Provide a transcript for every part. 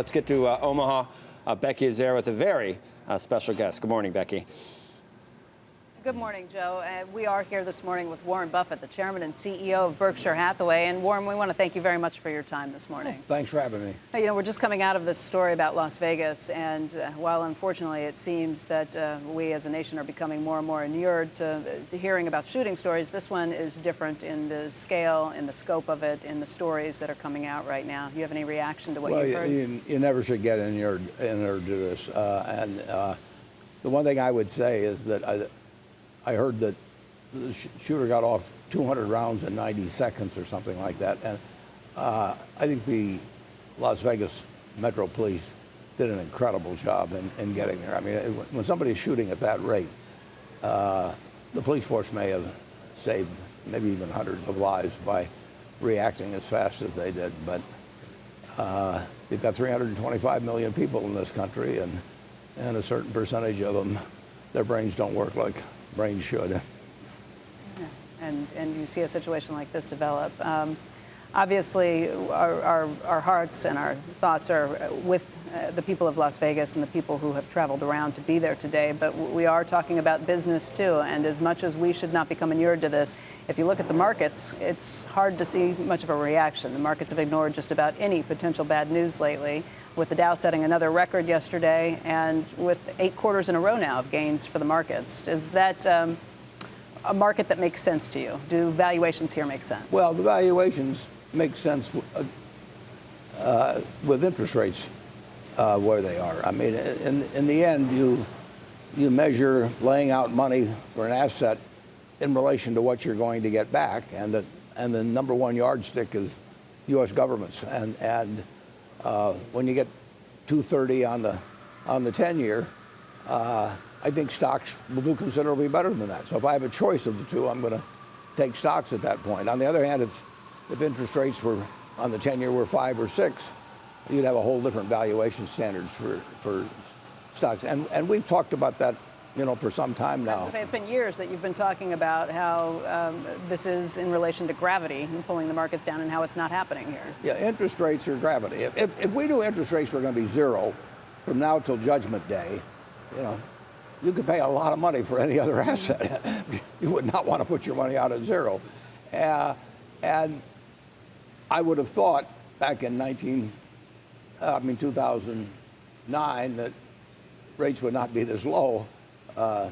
let's get to Omaha. Becky is there with a very special guest. Good morning, Becky. Good morning, Joe. We are here this morning with Warren Buffett, the chairman and CEO of Berkshire Hathaway. And Warren, we want to thank you very much for your time this morning. Oh, thanks for having me. You know, we're just coming out of this story about Las Vegas, and while unfortunately it seems that we as a nation are becoming more and more inured to hearing about shooting stories, this one is different in the scale, in the scope of it, in the stories that are coming out right now. Do you have any reaction to what you've heard? You never should get inured to this. The one thing I would say is that I heard that the shooter got off 200 rounds in 90 seconds or something like that. And I think the Las Vegas Metro Police did an incredible job in getting there. I mean, when somebody's shooting at that rate, the police force may have saved maybe even hundreds of lives by reacting as fast as they did. But you've got 325 million people in this country, and a certain percentage of them, their brains don't work like brains should. Yeah. And you see a situation like this develop. Obviously, our hearts and our thoughts are with the people of Las Vegas and the people who have traveled around to be there today. But we are talking about business, too. And as much as we should not become inured to this, if you look at the markets, it's hard to see much of a reaction. The markets have ignored just about any potential bad news lately, with the Dow setting another record yesterday and with 8 quarters in a row now of gains for the markets. Is that a market that makes sense to you? Do valuations here make sense? Well, the valuations make sense with interest rates where they are. I mean, in the end, you measure laying out money for an asset in relation to what you're going to get back, and the number one yardstick is U.S. governments. And when you get 230 on the 10-year, I think stocks will do considerably better than that. So if I have a choice of the two, I'm going to take stocks at that point. On the other hand, if interest rates were on the 10-year were 5 or 6, you'd have a whole different valuation standards for stocks. And we've talked about that, for some time now. I was going to say, it's been years that you've been talking about how this is in relation to gravity and pulling the markets down, and how it's not happening here. Yeah, interest rates are gravity. If we knew interest rates were going to be zero from now till Judgment Day, you could pay a lot of money for any other asset. You would not want to put your money out at zero. And I would have thought back in 2009 that rates would not be this low 8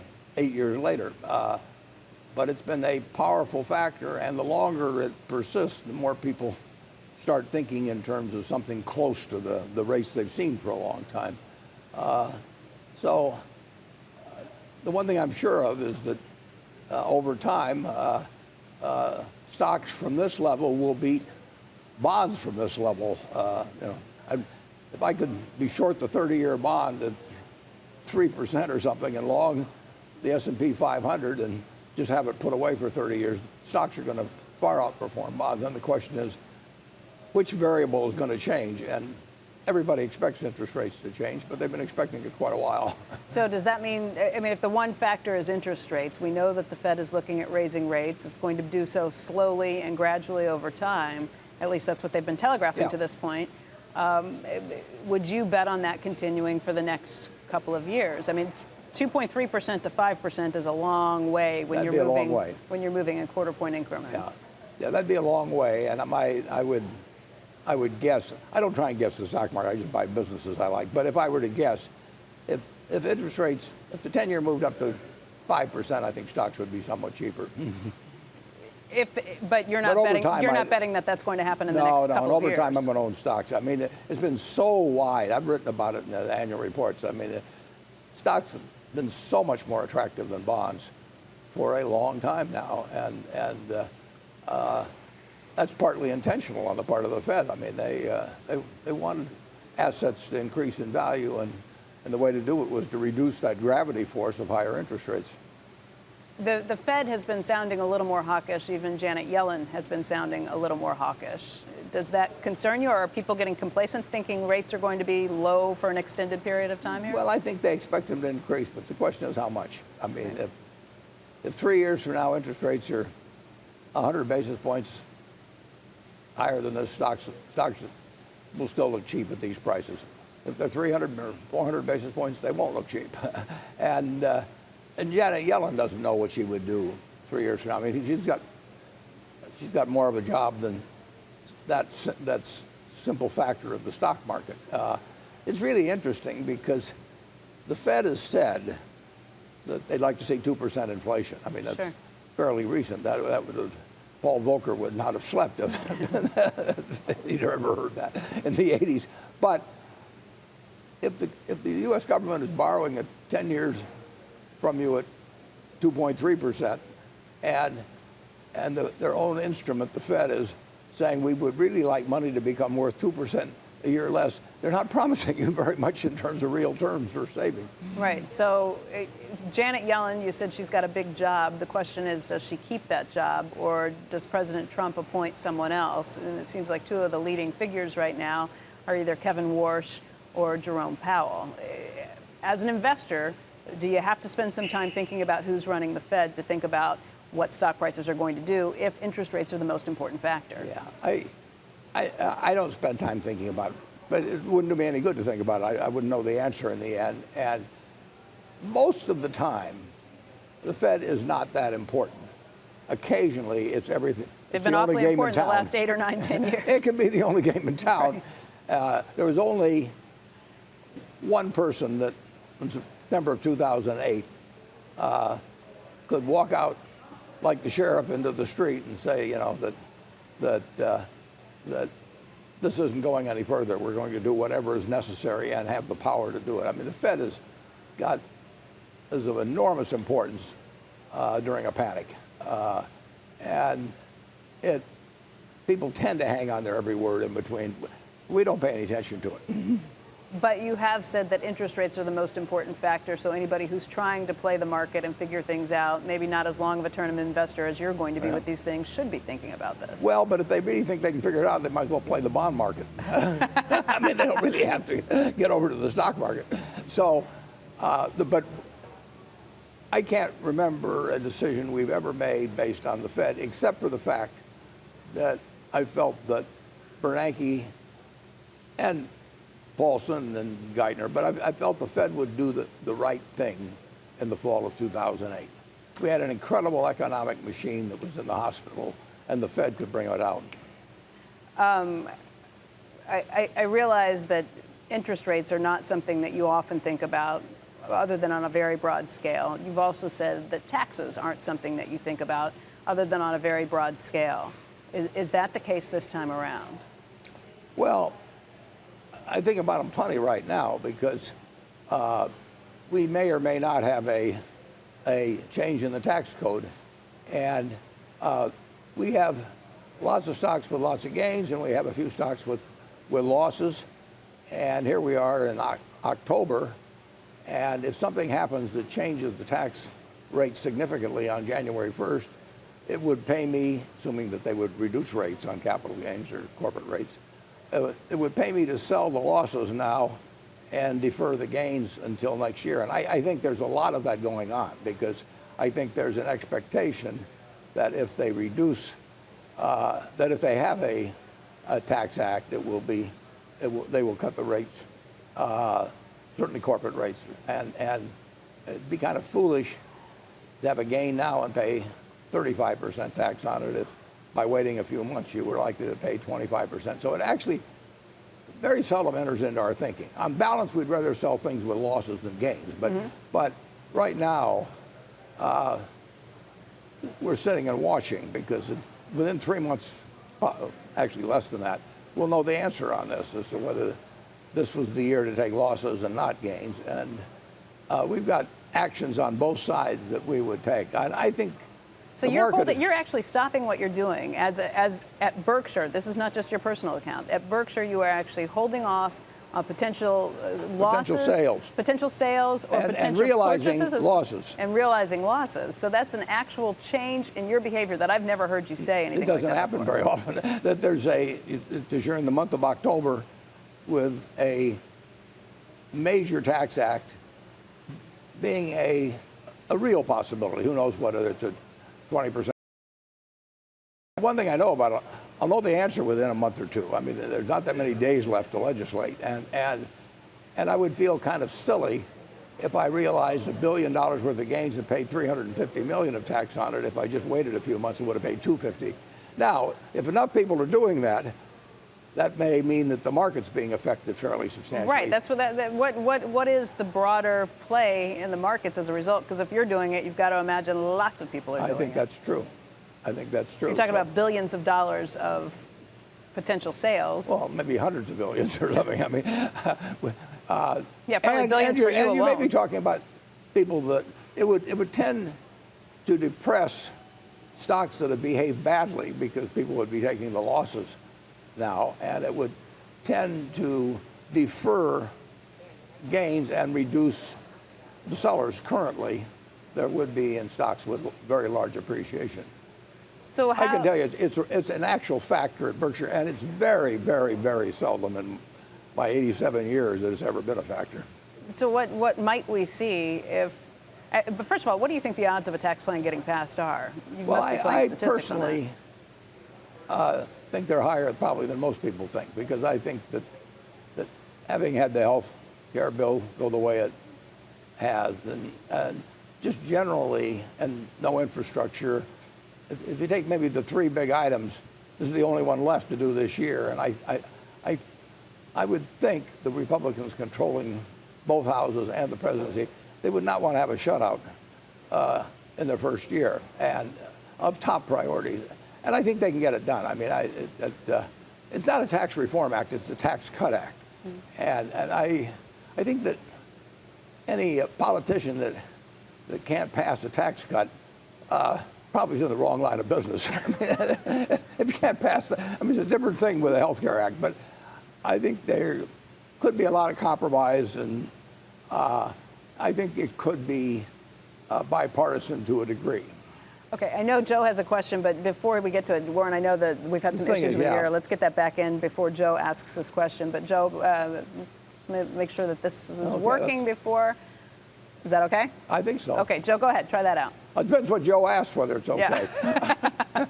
years later. But it's been a powerful factor, and the longer it persists, the more people start thinking in terms of something close to the rates they've seen for a long time. So the one thing I'm sure of is that over time, stocks from this level will beat bonds from this level. If I could be short the 30-year bond at 3% or something and long the S&P 500 and just have it put away for 30 years, stocks are going to far outperform bonds. And the question is, which variable is going to change? And everybody expects interest rates to change, but they've been expecting it quite a while. So does that mean, if the one factor is interest rates, we know that the Fed is looking at raising rates. It's going to do so slowly and gradually over time. At least that's what they've been telegraphing to this point. Would you bet on that continuing for the next couple of years? I mean, 2.3% to 5% is a long way when you're moving when you're moving in quarter-point increments. Yeah, that'd be a long way, and I would guess. I don't try and guess the stock market. I just buy businesses I like. But if I were to guess, if interest rates, if the 10-year moved up to 5%, I think stocks would be somewhat cheaper. But you're not betting. You're not betting that that's going to happen in the next couple of years. No, over time I'm going to own stocks. I mean, it's been so wide. I've written about it in the annual reports. I mean, stocks have been so much more attractive than bonds for a long time now, and that's partly intentional on the part of the Fed. I mean, they wanted assets to increase in value, and the way to do it was to reduce that gravity force of higher interest rates. The Fed has been sounding a little more hawkish. Even Janet Yellen has been sounding a little more hawkish. Does that concern you, or are people getting complacent, thinking rates are going to be low for an extended period of time here? Well, I think they expect them to increase, but the question is how much. I mean, if 3 years from now interest rates are 100 basis points higher than this, stocks will still look cheap at these prices. If they're 300 or 400 basis points, they won't look cheap. And Janet Yellen doesn't know what she would do 3 years from now. I mean, she's got more of a job than that's simple factor of the stock market. It's really interesting because the Fed has said that they'd like to see 2% inflation. I mean, that's fairly recent. That would have, Paul Volcker would not have slept if he'd ever heard that in the 80s. But if the U.S. government is borrowing at 10 years from you at 2.3%, and their own instrument, the Fed, is saying we would really like money to become worth 2% a year less, they're not promising you very much in terms of real terms for saving. Right. So Janet Yellen, you said she's got a big job. The question is, does she keep that job, or does President Trump appoint someone else? And it seems like two of the leading figures right now are either Kevin Warsh or Jerome Powell. As an investor, do you have to spend some time thinking about who's running the Fed to think about what stock prices are going to do if interest rates are the most important factor? Yeah, I don't spend time thinking about it, but it wouldn't do me any good to think about it. I wouldn't know the answer in the end. And most of the time, the Fed is not that important. Occasionally, it's everything. They've been awfully important the last 8 or 9, 10 years. It can be the only game in town. Right. There was only one person that, in September of 2008, could walk out like the sheriff into the street and say, you know, that this isn't going any further. We're going to do whatever is necessary and have the power to do it. I mean, the Fed is of enormous importance during a panic, and people tend to hang on their every word in between. We don't pay any attention to it. But you have said that interest rates are the most important factor, so anybody who's trying to play the market and figure things out, maybe not as long of a term investor as you're going to be with these things, should be thinking about this. Well, but if they really think they can figure it out, they might as well play the bond market. I mean, they don't really have to get over to the stock market. So, but I can't remember a decision we've ever made based on the Fed, except for the fact that I felt that Bernanke and Paulson and Geithner, but I felt the Fed would do the right thing in the fall of 2008. We had an incredible economic machine that was in the hospital, and the Fed could bring it out. I realize that interest rates are not something that you often think about, other than on a very broad scale. You've also said that taxes aren't something that you think about, other than on a very broad scale. Is that the case this time around? Well, I think about them plenty right now because we may or may not have a change in the tax code. And we have lots of stocks with lots of gains, and we have a few stocks with losses. And here we are in October. And if something happens that changes the tax rate significantly on January 1st, it would pay me, assuming that they would reduce rates on capital gains or corporate rates, it would pay me to sell the losses now and defer the gains until next year. And I think there's a lot of that going on because I think there's an expectation that if they reduce, that if they have a tax act, they will cut the rates, certainly corporate rates. And it'd be kind of foolish to have a gain now and pay 35% tax on it if by waiting a few months you were likely to pay 25%. So it actually very seldom enters into our thinking. On balance, we'd rather sell things with losses than gains. But right now, we're sitting and watching because within 3 months, actually less than that, we'll know the answer on this as to whether this was the year to take losses and not gains. And we've got actions on both sides that we would take. I think. So you're actually stopping what you're doing as at Berkshire. This is not just your personal account. At Berkshire, you are actually holding off potential losses, potential sales, or potential realizing purchases, losses, and realizing losses. So that's an actual change in your behavior that I've never heard you say anything. It doesn't like that happen before. very often. That because you're in the month of October with a major tax act being a real possibility. Who knows whether it's a 20%. One thing I know about I'll know the answer within a month or two. I mean, there's not that many days left to legislate, and I would feel kind of silly if I realized $1 billion worth of gains and paid $350 million of tax on it. If I just waited a few months and would have paid $250. Now, if enough people are doing that, that may mean that the market's being affected fairly substantially. Right. That's what is the broader play in the markets as a result? Because if you're doing it, you've got to imagine lots of people are doing it. I think that's true. I think that's true. You're talking about billions of dollars of potential sales. Well, maybe hundreds of billions or something. I mean, yeah, probably billions for you alone. And you may be talking about people that it would tend to depress stocks that have behaved badly because people would be taking the losses now, and it would tend to defer gains and reduce the sellers currently there would be in stocks with very large appreciation. So I can tell you, it's an actual factor at Berkshire, and it's very, very, very seldom in my 87 years that it's ever been a factor. So what might we see if? But first of all, what do you think the odds of a tax plan getting passed are? You must be playing statistics on that. I personally think they're higher probably than most people think, because I think that having had the health care bill go the way it has, and just generally, and no infrastructure. If you take maybe the three big items, this is the only one left to do this year, and I would think the Republicans controlling both houses and the presidency, they would not want to have a shutout in their first year, and of top priorities. And I think they can get it done. I mean, it's not a tax reform act; it's a tax cut act, and I think that any politician that can't pass a tax cut probably is in the wrong line of business. I mean, if you can't pass that, I mean, it's a different thing with the Health Care Act, but I think there could be a lot of compromise, and I think it could be bipartisan to a degree. Okay, I know Joe has a question, but before we get to it, Warren, I know that we've had some issues with here. Let's get that back in before Joe asks his question. But Joe, just make sure that this is working before. Is that okay? I think so. Okay, Joe, go ahead. Try that out. It depends what Joe asks, whether it's okay. Yeah.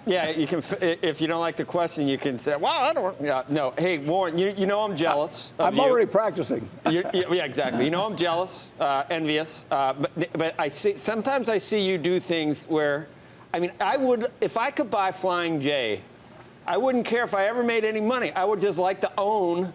Yeah, you can. If you don't like the question, you can say, "Well, I don't." Yeah, no. Hey, Warren, you know I'm jealous. I'm already practicing. Yeah, exactly. You know I'm jealous, envious. But I see sometimes I see you do things where, I mean, I would, if I could buy Flying J, I wouldn't care if I ever made any money. I would just like to own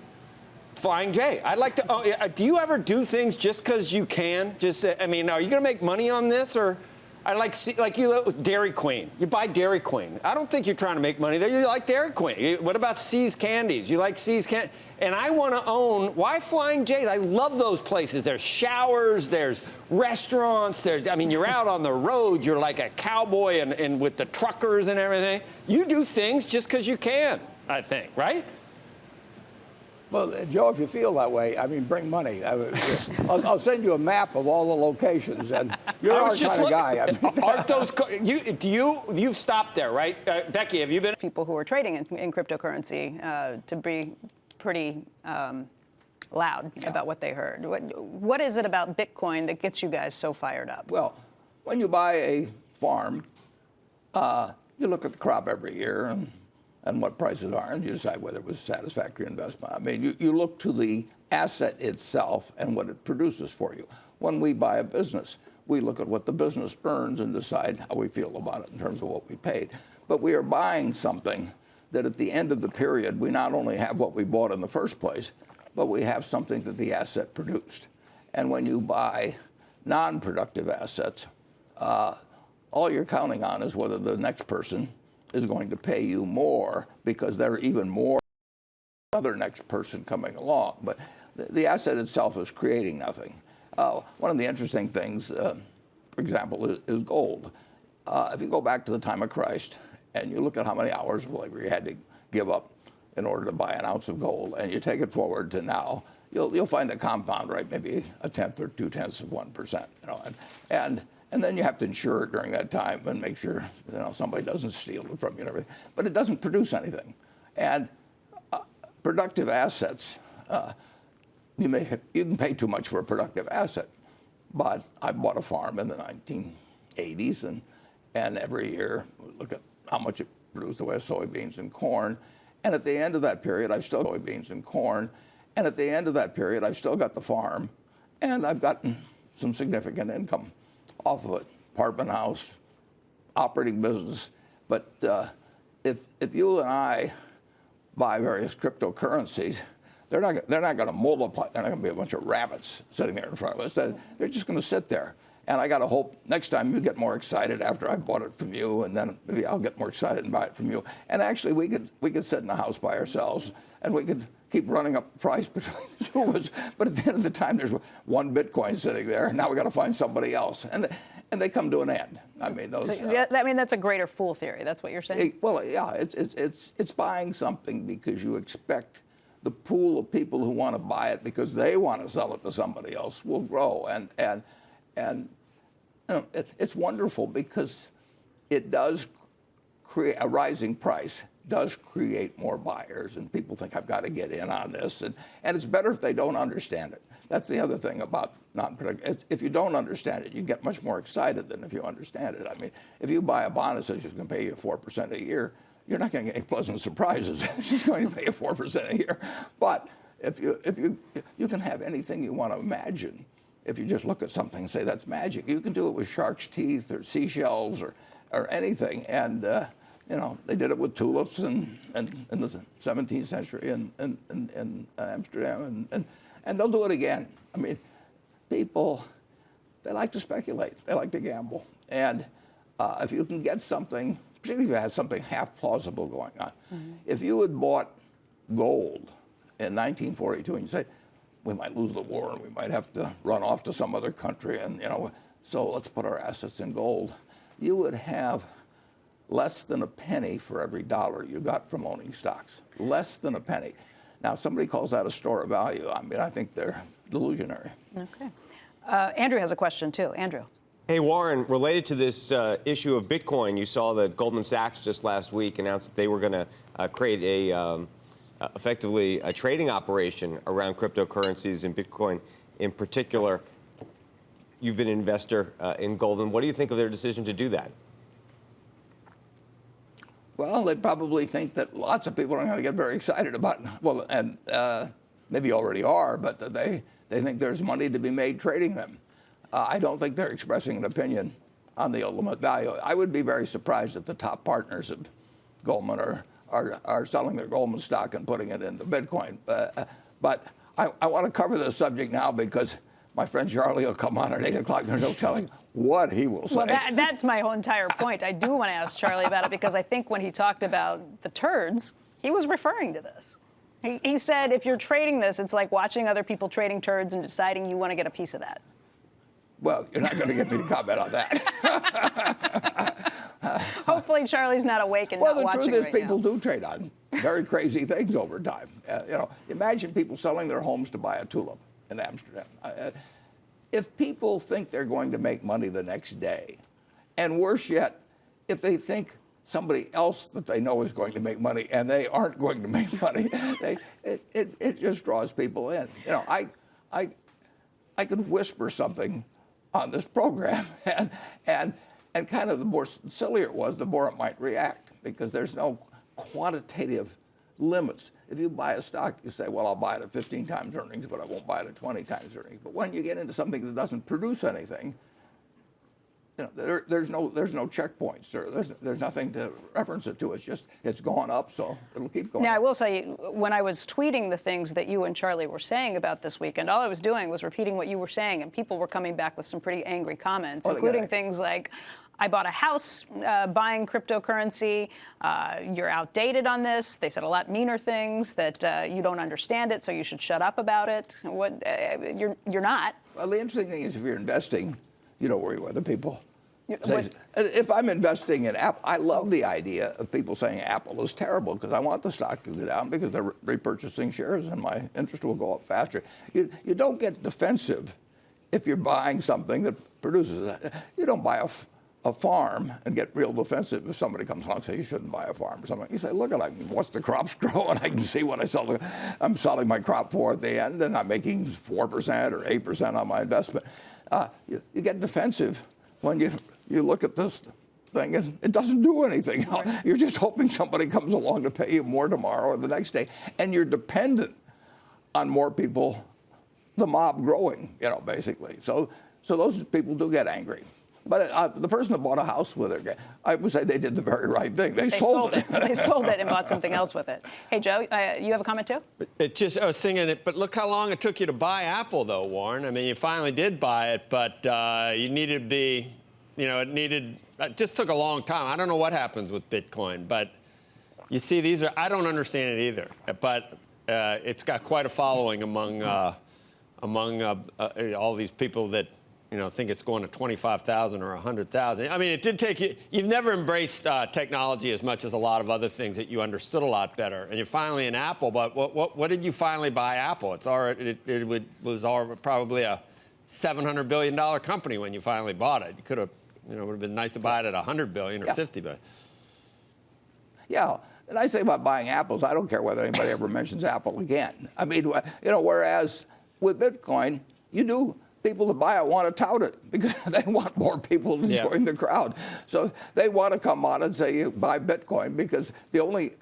Flying J. I'd like to own. Do you ever do things just because you can? Just, I mean, are you going to make money on this, or? I like you Dairy Queen. You buy Dairy Queen. I don't think you're trying to make money there. You like Dairy Queen. What about See's Candies? You like See's Candies. And I want to own, why Flying J's? I love those places. There's showers, there's restaurants, I mean, you're out on the road. You're like a cowboy and with the truckers and everything. You do things just because you can, I think, right? Well, Joe, if you feel that way, I mean, bring money. I'll send you a map of all the locations, and you're our kind of guy. I mean, aren't those? You've stopped there, right, Becky? Have you been? People who are trading in cryptocurrency to be pretty loud about what they heard. What is it about Bitcoin that gets you guys so fired up? Well, when you buy a farm, you look at the crop every year and what prices are, and you decide whether it was a satisfactory investment. I mean, you look to the asset itself and what it produces for you. When we buy a business, we look at what the business earns and decide how we feel about it in terms of what we paid. But we are buying something that at the end of the period, we not only have what we bought in the first place, but we have something that the asset produced. And when you buy non-productive assets, all you're counting on is whether the next person is going to pay you more because there are even more other next person coming along. But the asset itself is creating nothing. One of the interesting things, for example, is gold. If you go back to the time of Christ and you look at how many hours of labor you had to give up in order to buy an ounce of gold, and you take it forward to now, you'll find the compound rate maybe 1/10 or 0.2%. You know, and then you have to insure it during that time and make sure somebody doesn't steal it from you and everything. But it doesn't produce anything. And productive assets, you can pay too much for a productive asset. But I bought a farm in the 1980s, and every year look at how much it produce the way of soybeans and corn. And at the end of that period, I've still got soybeans and corn. And at the end of that period, I've still got the farm. And I've gotten some significant income off of it. Apartment house, operating business. But if you and I buy various cryptocurrencies, they're not going to multiply. They're not going to be a bunch of rabbits sitting there in front of us. They're just going to sit there. And I got to hope next time you get more excited after I bought it from you, and then maybe I'll get more excited and buy it from you. And actually, we could sit in the house by ourselves, and we could keep running up the price between the two of us. But at the end of the time, there's one Bitcoin sitting there, and now we got to find somebody else. And they come to an end. I mean, those. So, I mean, that's a greater fool theory. That's what you're saying. Well, yeah, it's buying something because you expect the pool of people who want to buy it because they want to sell it to somebody else will grow, and you know, it's wonderful because it does create a rising price. Does create more buyers, and people think I've got to get in on this, and it's better if they don't understand it. That's the other thing about non-predictable. If you don't understand it, you get much more excited than if you understand it. I mean, if you buy a bond that says it's going to pay you 4% a year, you're not going to get any pleasant surprises. She's going to pay you 4% a year. But if you can have anything you want to imagine, if you just look at something and say that's magic, you can do it with shark's teeth or seashells or anything. And you know, they did it with tulips in the 17th century in Amsterdam, and they'll do it again. I mean, people, they like to speculate. They like to gamble. And if you can get something, particularly if you have something half plausible going on. Mm-hmm. If you had bought gold in 1942 and you say, we might lose the war and we might have to run off to some other country, and you know, so let's put our assets in gold, you would have less than a penny for every dollar you got from owning stocks. Less than a penny. Now, if somebody calls that a store of value, I mean, I think they're delusionary. Okay. Andrew has a question, too. Andrew. Hey, Warren, related to this issue of Bitcoin, you saw that Goldman Sachs just last week announced that they were going to create effectively a trading operation around cryptocurrencies and Bitcoin in particular. You've been an investor in Goldman. What do you think of their decision to do that? Well, they probably think that lots of people are going to get very excited about it. Well, and maybe already are, but they think there's money to be made trading them. I don't think they're expressing an opinion on the ultimate value. I would be very surprised if the top partners of Goldman are selling their Goldman stock and putting it into Bitcoin. But I want to cover this subject now because my friend Charlie will come on at 8 o'clock and there's no telling what he will say. Well, that's my whole entire point. I do want to ask Charlie about it because I think when he talked about the turds, he was referring to this. He said if you're trading this, it's like watching other people trading turds and deciding you want to get a piece of that. Well, you're not going to get me to comment on that. Hopefully Charlie's not awake and not watching right now. Well, the truth is people do trade on very crazy things over time. You know, imagine people selling their homes to buy a tulip in Amsterdam. If people think they're going to make money the next day, and worse yet, if they think somebody else that they know is going to make money and they aren't going to make money, it just draws people in. You know, I could whisper something on this program, and kind of the more sillier it was, the more it might react, because there's no quantitative limits. If you buy a stock, you say, well, I'll buy it at 15 times earnings, but I won't buy it at 20 times earnings. But when you get into something that doesn't produce anything, you know, there's no checkpoints. There's nothing to reference it to. It's just, it's gone up, so it'll keep going. Now, I will say, when I was tweeting the things that you and Charlie were saying about this weekend, all I was doing was repeating what you were saying, and people were coming back with some pretty angry comments, including things like, I bought a house buying cryptocurrency. You're outdated on this. They said a lot meaner things, that you don't understand it, so you should shut up about it. You're not. Well, the interesting thing is if you're investing, you don't worry whether people say. If I'm investing in Apple, I love the idea of people saying Apple is terrible because I want the stock to go down because they're repurchasing shares and my interest will go up faster. You don't get defensive if you're buying something that produces that. You don't buy a farm and get real defensive if somebody comes along and says you shouldn't buy a farm or something. You say, look, I can watch the crops grow and I can see what I'm selling my crop for at the end, and I'm making 4% or 8% on my investment. You get defensive when you look at this thing, and it doesn't do anything. You're just hoping somebody comes along to pay you more tomorrow or the next day, and you're dependent on more people, the mob growing, basically. So those people do get angry. But the person that bought a house with it, I would say they did the very right thing. They sold it. They sold it and bought something else with it. Hey, Joe, you have a comment too? I was singing it, but look how long it took you to buy Apple, though, Warren. I mean, you finally did buy it, but you needed to be, it just took a long time. I don't know what happens with Bitcoin, but you see, I don't understand it either, but it's got quite a following among all these people that, think it's going to 25,000 or 100,000. I mean, it did take you. You've never embraced technology as much as a lot of other things that you understood a lot better. And you're finally in Apple. But what did you finally buy Apple? It was probably a $700 billion company when you finally bought it. You could have, it would have been nice to buy it at 100 billion or 50 billion. Yeah. And I say about buying apples, I don't care whether anybody ever mentions Apple again. I mean, whereas with Bitcoin, people that buy it want to tout it because they want more people to join the crowd. So they want to come on and say, buy Bitcoin, because they're going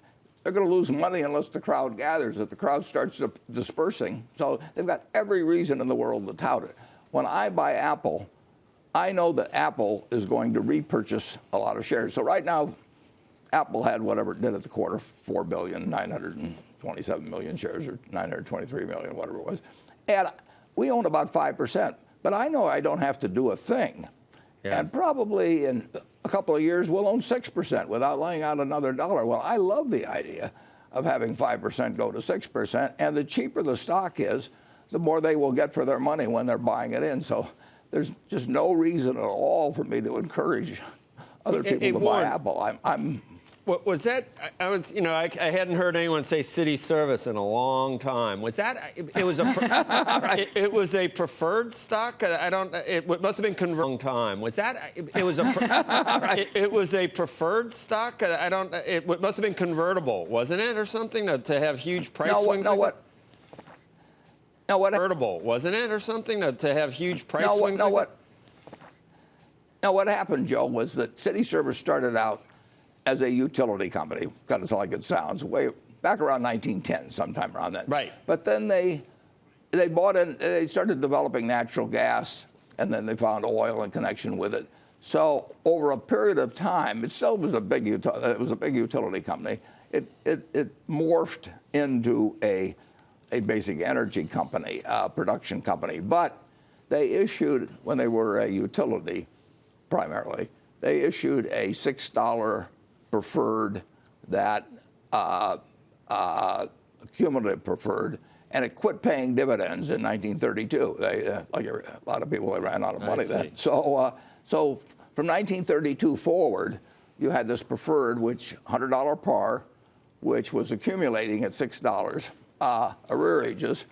to lose money unless the crowd gathers, if the crowd starts dispersing. So they've got every reason in the world to tout it. When I buy Apple, I know that Apple is going to repurchase a lot of shares. So right now, Apple had whatever it did at the quarter, 4,927,000,000 shares, or 923 million, whatever it was. And we own about 5%, but I know I don't have to do a thing. Yeah. And probably in a couple of years, we'll own 6% without laying out another dollar. Well, I love the idea of having 5% go to 6%, and the cheaper the stock is, the more they will get for their money when they're buying it in. So there's just no reason at all for me to encourage other people to buy Apple. What was that? I hadn't heard anyone say city service in a long time. Was that? It was a. It was a preferred stock. It must have been converted. Long time. Was that? It was a. It was a preferred stock. It must have been convertible, wasn't it, or something, to have huge price swings? What? Convertible, wasn't it, or something, to have huge price swings? Now what happened, Joe, was that City Service started out as a utility company, kind of like it sounds, way back around 1910, sometime around then. Right. But then they started developing natural gas, and then they found oil in connection with it. So over a period of time, it still was a big utility company. It morphed into a basic energy company, production company. But they issued, when they were a utility primarily, they issued a $6 preferred, that cumulative preferred, and it quit paying dividends in 1932. Like a lot of people, they ran out of money then. So from 1932 forward, you had this preferred, which $100 par, which was accumulating at $6 arrearages.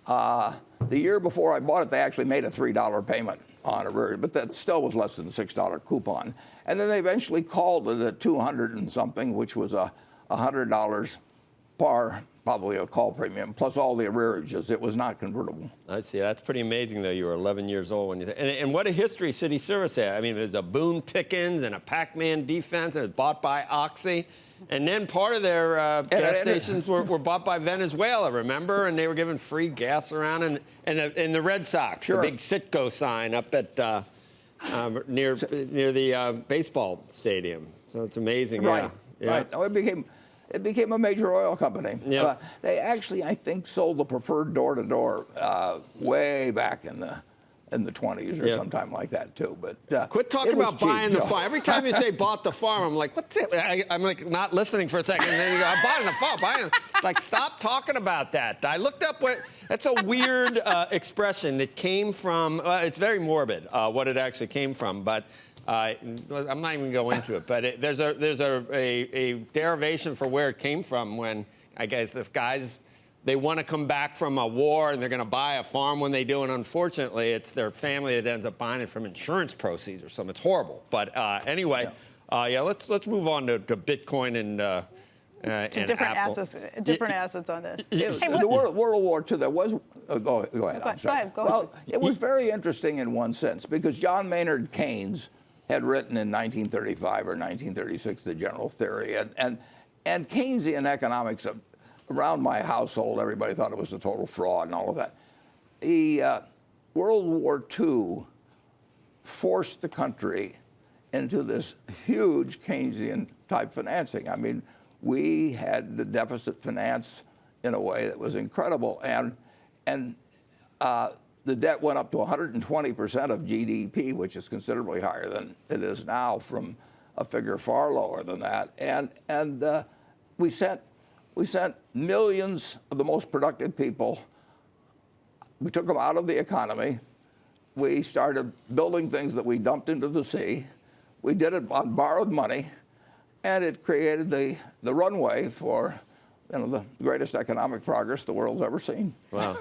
The year before I bought it, they actually made a $3 payment on arrears, but that still was less than the $6 coupon. And then they eventually called it at 200 and something, which was $100 par, probably a call premium, plus all the arrearages. It was not convertible. I see. That's pretty amazing, though. You were 11 years old when you. And what a history City Service had. I mean, there's a Boone Pickens and a Pac-Man defense, and it was bought by Oxy. And then part of their gas stations were bought by Venezuela, remember? And they were giving free gas around. And the Red Sox, the big Citgo sign up at near the baseball stadium. So it's amazing. Right. Yeah. Right. No, it became a major oil company. Yeah. They actually, I think, sold the preferred door-to-door way back in the 20s or sometime like that too. But quit talking about buying the farm. Every time you say bought the farm, I'm like, what's it? I'm like not listening for a second. And then you go, I'm buying the farm. It's like, stop talking about that. I looked up that's a weird expression that came from. It's very morbid what it actually came from, but. I'm not even going to go into it, but there's a derivation for where it came from when, I guess, if guys, they want to come back from a war and they're going to buy a farm when they do, and unfortunately, it's their family that ends up buying it from insurance proceeds or something. It's horrible. But anyway, let's move on to Bitcoin and different Apple. assets on this. The World War II, there was. Go ahead. Go ahead. Well, it was very interesting in one sense because John Maynard Keynes had written in 1935 or 1936 the general theory. And Keynesian economics, around my household, everybody thought it was a total fraud and all of that. World War II forced the country into this huge Keynesian type financing. I mean, we had the deficit finance in a way that was incredible, and the debt went up to 120% of GDP, which is considerably higher than it is now, from a figure far lower than that. And we sent millions of the most productive people. We took them out of the economy. We started building things that we dumped into the sea. We did it on borrowed money, and it created the runway for the greatest economic progress the world's ever seen. Wow.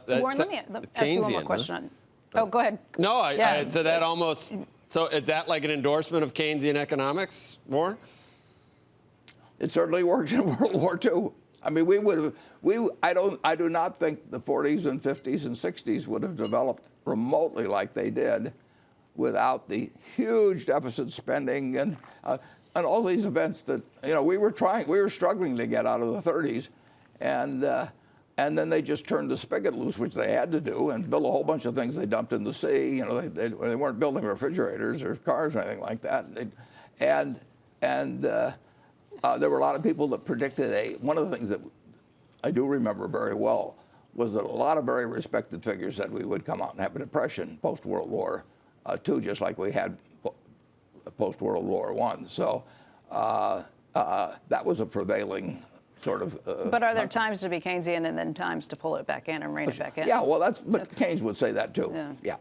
Warren, let me ask you one more question. Oh, go ahead. No, Yeah. so that almost. So is that like an endorsement of Keynesian economics, Warren? It certainly worked in World War II. I mean, I do not think the 40s and 50s and 60s would have developed remotely like they did without the huge deficit spending and all these events that we were struggling to get out of the 30s, and then they just turned the spigot loose, which they had to do, and build a whole bunch of things they dumped in the sea. They weren't building refrigerators or cars or anything like that, there were a lot of people that predicted one of the things that I do remember very well was that a lot of very respected figures said we would come out and have a depression post-World War II, just like we had post-World War I. So that was a prevailing sort of. But are there times to be Keynesian and then times to pull it back in and rein it back in? Yeah, well, but Keynes would say that too. Yeah.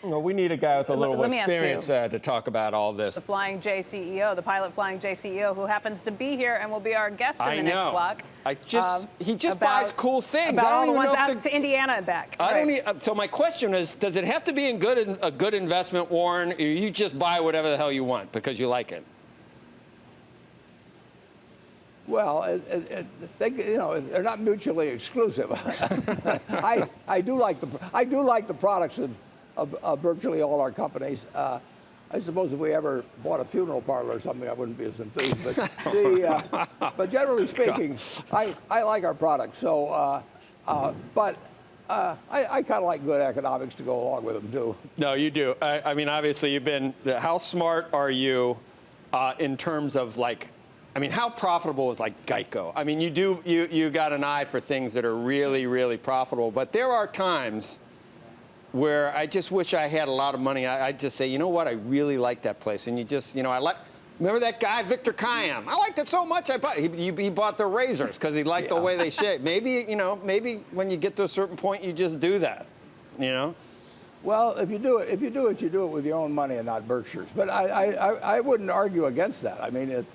Well, we need a guy with a little Let me ask experience to talk about all this. The Flying J CEO, the pilot Flying J CEO, who happens to be here and will be our guest in the next block. He just buys cool things. About I all don't the even ones know if out to Indiana and back. So my question is, does it have to be a good investment, Warren, or you just buy whatever the hell you want because you like it? Well, they're not mutually exclusive. I do like the products of virtually all our companies. I suppose if we ever bought a funeral parlor or something, I wouldn't be as enthused. But generally speaking, I like our products. So, but I kind of like good economics to go along with them too. No, you do. I mean, obviously, you've been. How smart are you in terms of how profitable is like Geico? I mean, you got an eye for things that are really, really profitable. But there are times where I just wish I had a lot of money. I'd just say, you know what, I really like that place. And remember that guy, Victor Kiam? I liked it so much, he bought the razors because he liked the way they shaped. Maybe when you get to a certain point, you just do that, Well, if you do it, you do it with your own money and not Berkshire's. But I wouldn't argue against that. I mean, if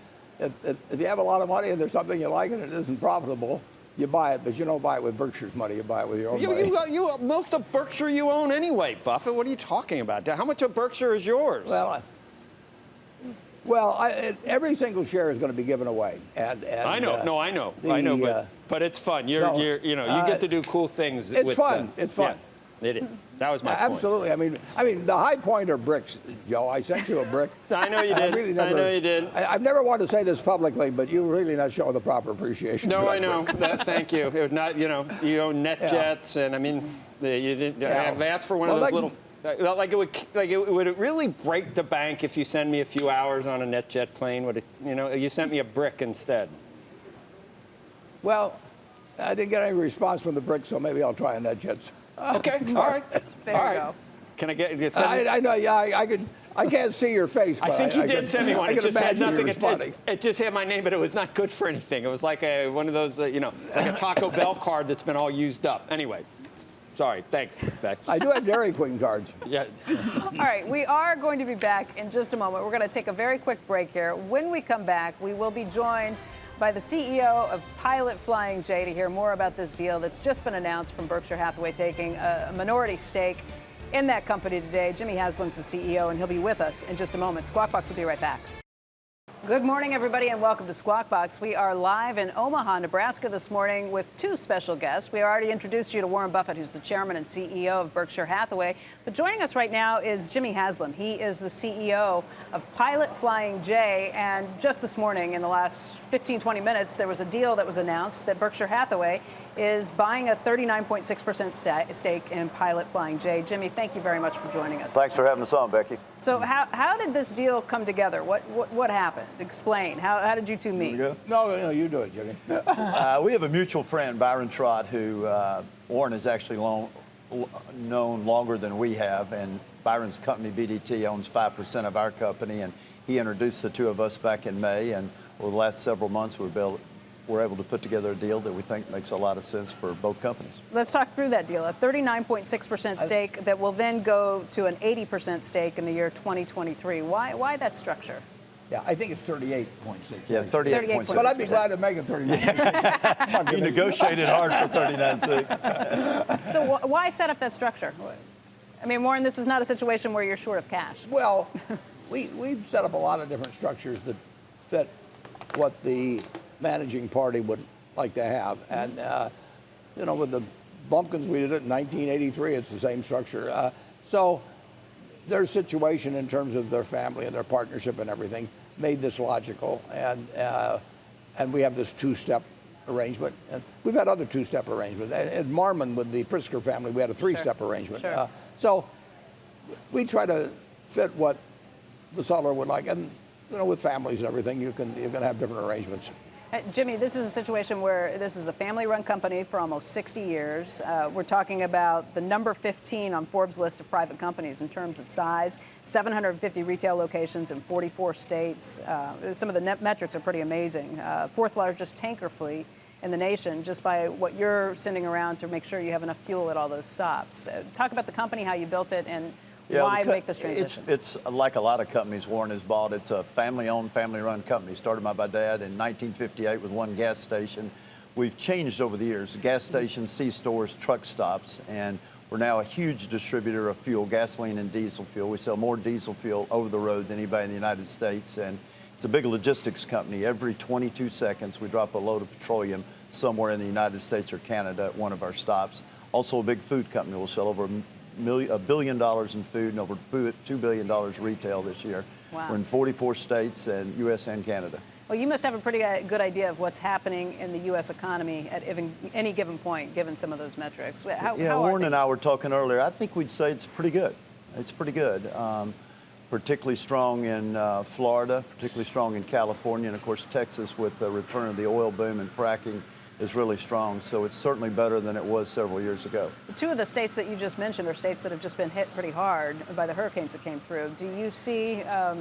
you have a lot of money and there's something you like and it isn't profitable, you buy it, but you don't buy it with Berkshire's money. You buy it with your own money. Most of Berkshire you own anyway, Buffett. What are you talking about? How much of Berkshire is yours? Well, every single share is going to be given away. And I know. I know. But it's fun. You get to do cool things. It's fun. It's fun. Yeah, it is. That was my point. Absolutely. I mean, the high point are bricks, Joe. I sent you a brick. I know you did. I know you did. I've never wanted to say this publicly, but you're really not showing the proper appreciation. No, I know. Thank you. It was not, you own NetJets, and I mean, you didn't. I've asked for one of those little. It would really break the bank if you send me a few hours on a NetJet plane. Would it? You sent me a brick instead. Well, I didn't get any response from the brick, so maybe I'll try a NetJets. Okay. All right. There you go. Can I get? I know. Yeah, I can't see your face. But I think you did send me one. It just had nothing. It just had my name, but it was not good for anything. It was like one of those, like a Taco Bell card that's been all used up. Anyway, sorry. Thanks. I do have Dairy Queen cards. Yeah. All right, we are going to be back in just a moment. We're going to take a very quick break here. When we come back, we will be joined by the CEO of Pilot Flying J to hear more about this deal that's just been announced from Berkshire Hathaway taking a minority stake in that company today. Jimmy Haslam's the CEO, and he'll be with us in just a moment. Squawk Box will be right back. Good morning, everybody, and welcome to Squawk Box. We are live in Omaha, Nebraska this morning with two special guests. We already introduced you to Warren Buffett, who's the chairman and CEO of Berkshire Hathaway. But joining us right now is Jimmy Haslam. He is the CEO of Pilot Flying J. And just this morning, in the last 15, 20 minutes, there was a deal that was announced that Berkshire Hathaway is buying a 39.6% stake in Pilot Flying J. Jimmy, thank you very much for joining us. Thanks for having us on, Becky. So how did this deal come together? What happened? Explain. How did you two meet? No, you do it, Jimmy. We have a mutual friend, Byron Trott, who Warren has actually known longer than we have, and Byron's company, BDT, owns 5% of our company, and he introduced the two of us back in May, and over the last several months we're able to put together a deal that we think makes a lot of sense for both companies. Let's talk through that deal. A 39.6% stake that will then go to an 80% stake in the year 2023. Why that structure? Yeah, I think it's 38.6. Yes, 38.6. But I'd be glad to make it 39. You negotiated hard for 39.6. So why set up that structure? I mean, Warren, this is not a situation where you're short of cash. Well, we've set up a lot of different structures that fit what the managing party would like to have. And, with the Bumpkins, we did it in 1983. It's the same structure. So their situation in terms of their family and their partnership and everything made this logical. And we have this two-step arrangement. And we've had other two-step arrangements. At Marmon, with the Pritzker family, we had a three-step arrangement. Sure. So we try to fit what the seller would like. And, with families and everything, you can have different arrangements. Jimmy, this is a situation where this is a family-run company for almost 60 years. We're talking about the number 15 on Forbes' list of private companies in terms of size, 750 retail locations in 44 states. Some of the net metrics are pretty amazing. Fourth largest tanker fleet in the nation, just by what you're sending around to make sure you have enough fuel at all those stops. Talk about the company, how you built it, and why make this transition? It's like a lot of companies Warren has bought. It's a family-owned, family-run company. Started by my dad in 1958 with one gas station. We've changed over the years. Gas stations, C-stores, truck stops, and we're now a huge distributor of fuel, gasoline and diesel fuel. We sell more diesel fuel over the road than anybody in the United States, and it's a big logistics company. Every 22 seconds, we drop a load of petroleum somewhere in the United States or Canada at one of our stops. Also a big food company. We'll sell over $1 billion in food and over $2 billion retail this year. Wow. We're in 44 states and U.S. and Canada. Well, you must have a pretty good idea of what's happening in the U.S. economy at any given point, given some of those metrics. How Warren and I were talking earlier. I think we'd say it's pretty good. It's pretty good. Particularly strong in Florida, particularly strong in California, and of course Texas with the return of the oil boom and fracking is really strong. So it's certainly better than it was several years ago. Two of the states that you just mentioned are states that have just been hit pretty hard by the hurricanes that came through. Do you see a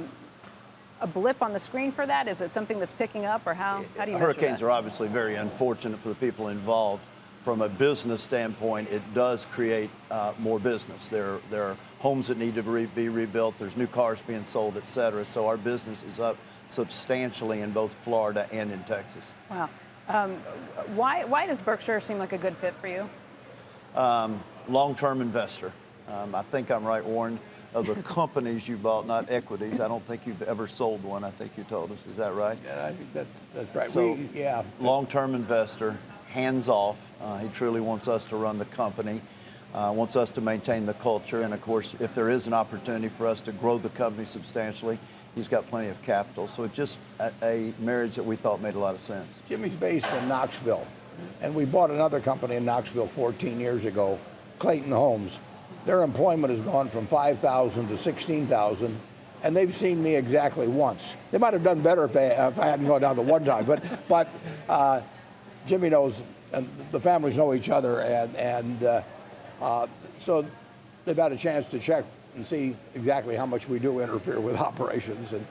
blip on the screen for that? Is it something that's picking up, or how do you measure Hurricanes that? are obviously very unfortunate for the people involved. From a business standpoint, it does create more business. There are homes that need to be rebuilt. There's new cars being sold, et cetera. So our business is up substantially in both Florida and in Texas. Wow. Why does Berkshire seem like a good fit for you? Long-term investor. I think I'm right, Warren. Of the companies you bought, not equities, I don't think you've ever sold one. I think you told us. Is that right? Yeah, I think that's right. So, yeah. Long-term investor, hands-off. He truly wants us to run the company, wants us to maintain the culture, and of course, if there is an opportunity for us to grow the company substantially, he's got plenty of capital. So it's just a marriage that we thought made a lot of sense. Jimmy's based in Knoxville, and we bought another company in Knoxville 14 years ago, Clayton Homes. Their employment has gone from 5,000 to 16,000, and they've seen me exactly once. They might have done better if I hadn't gone down to one time, but Jimmy knows, and the families know each other, and so they've had a chance to check and see exactly how much we do interfere with operations. And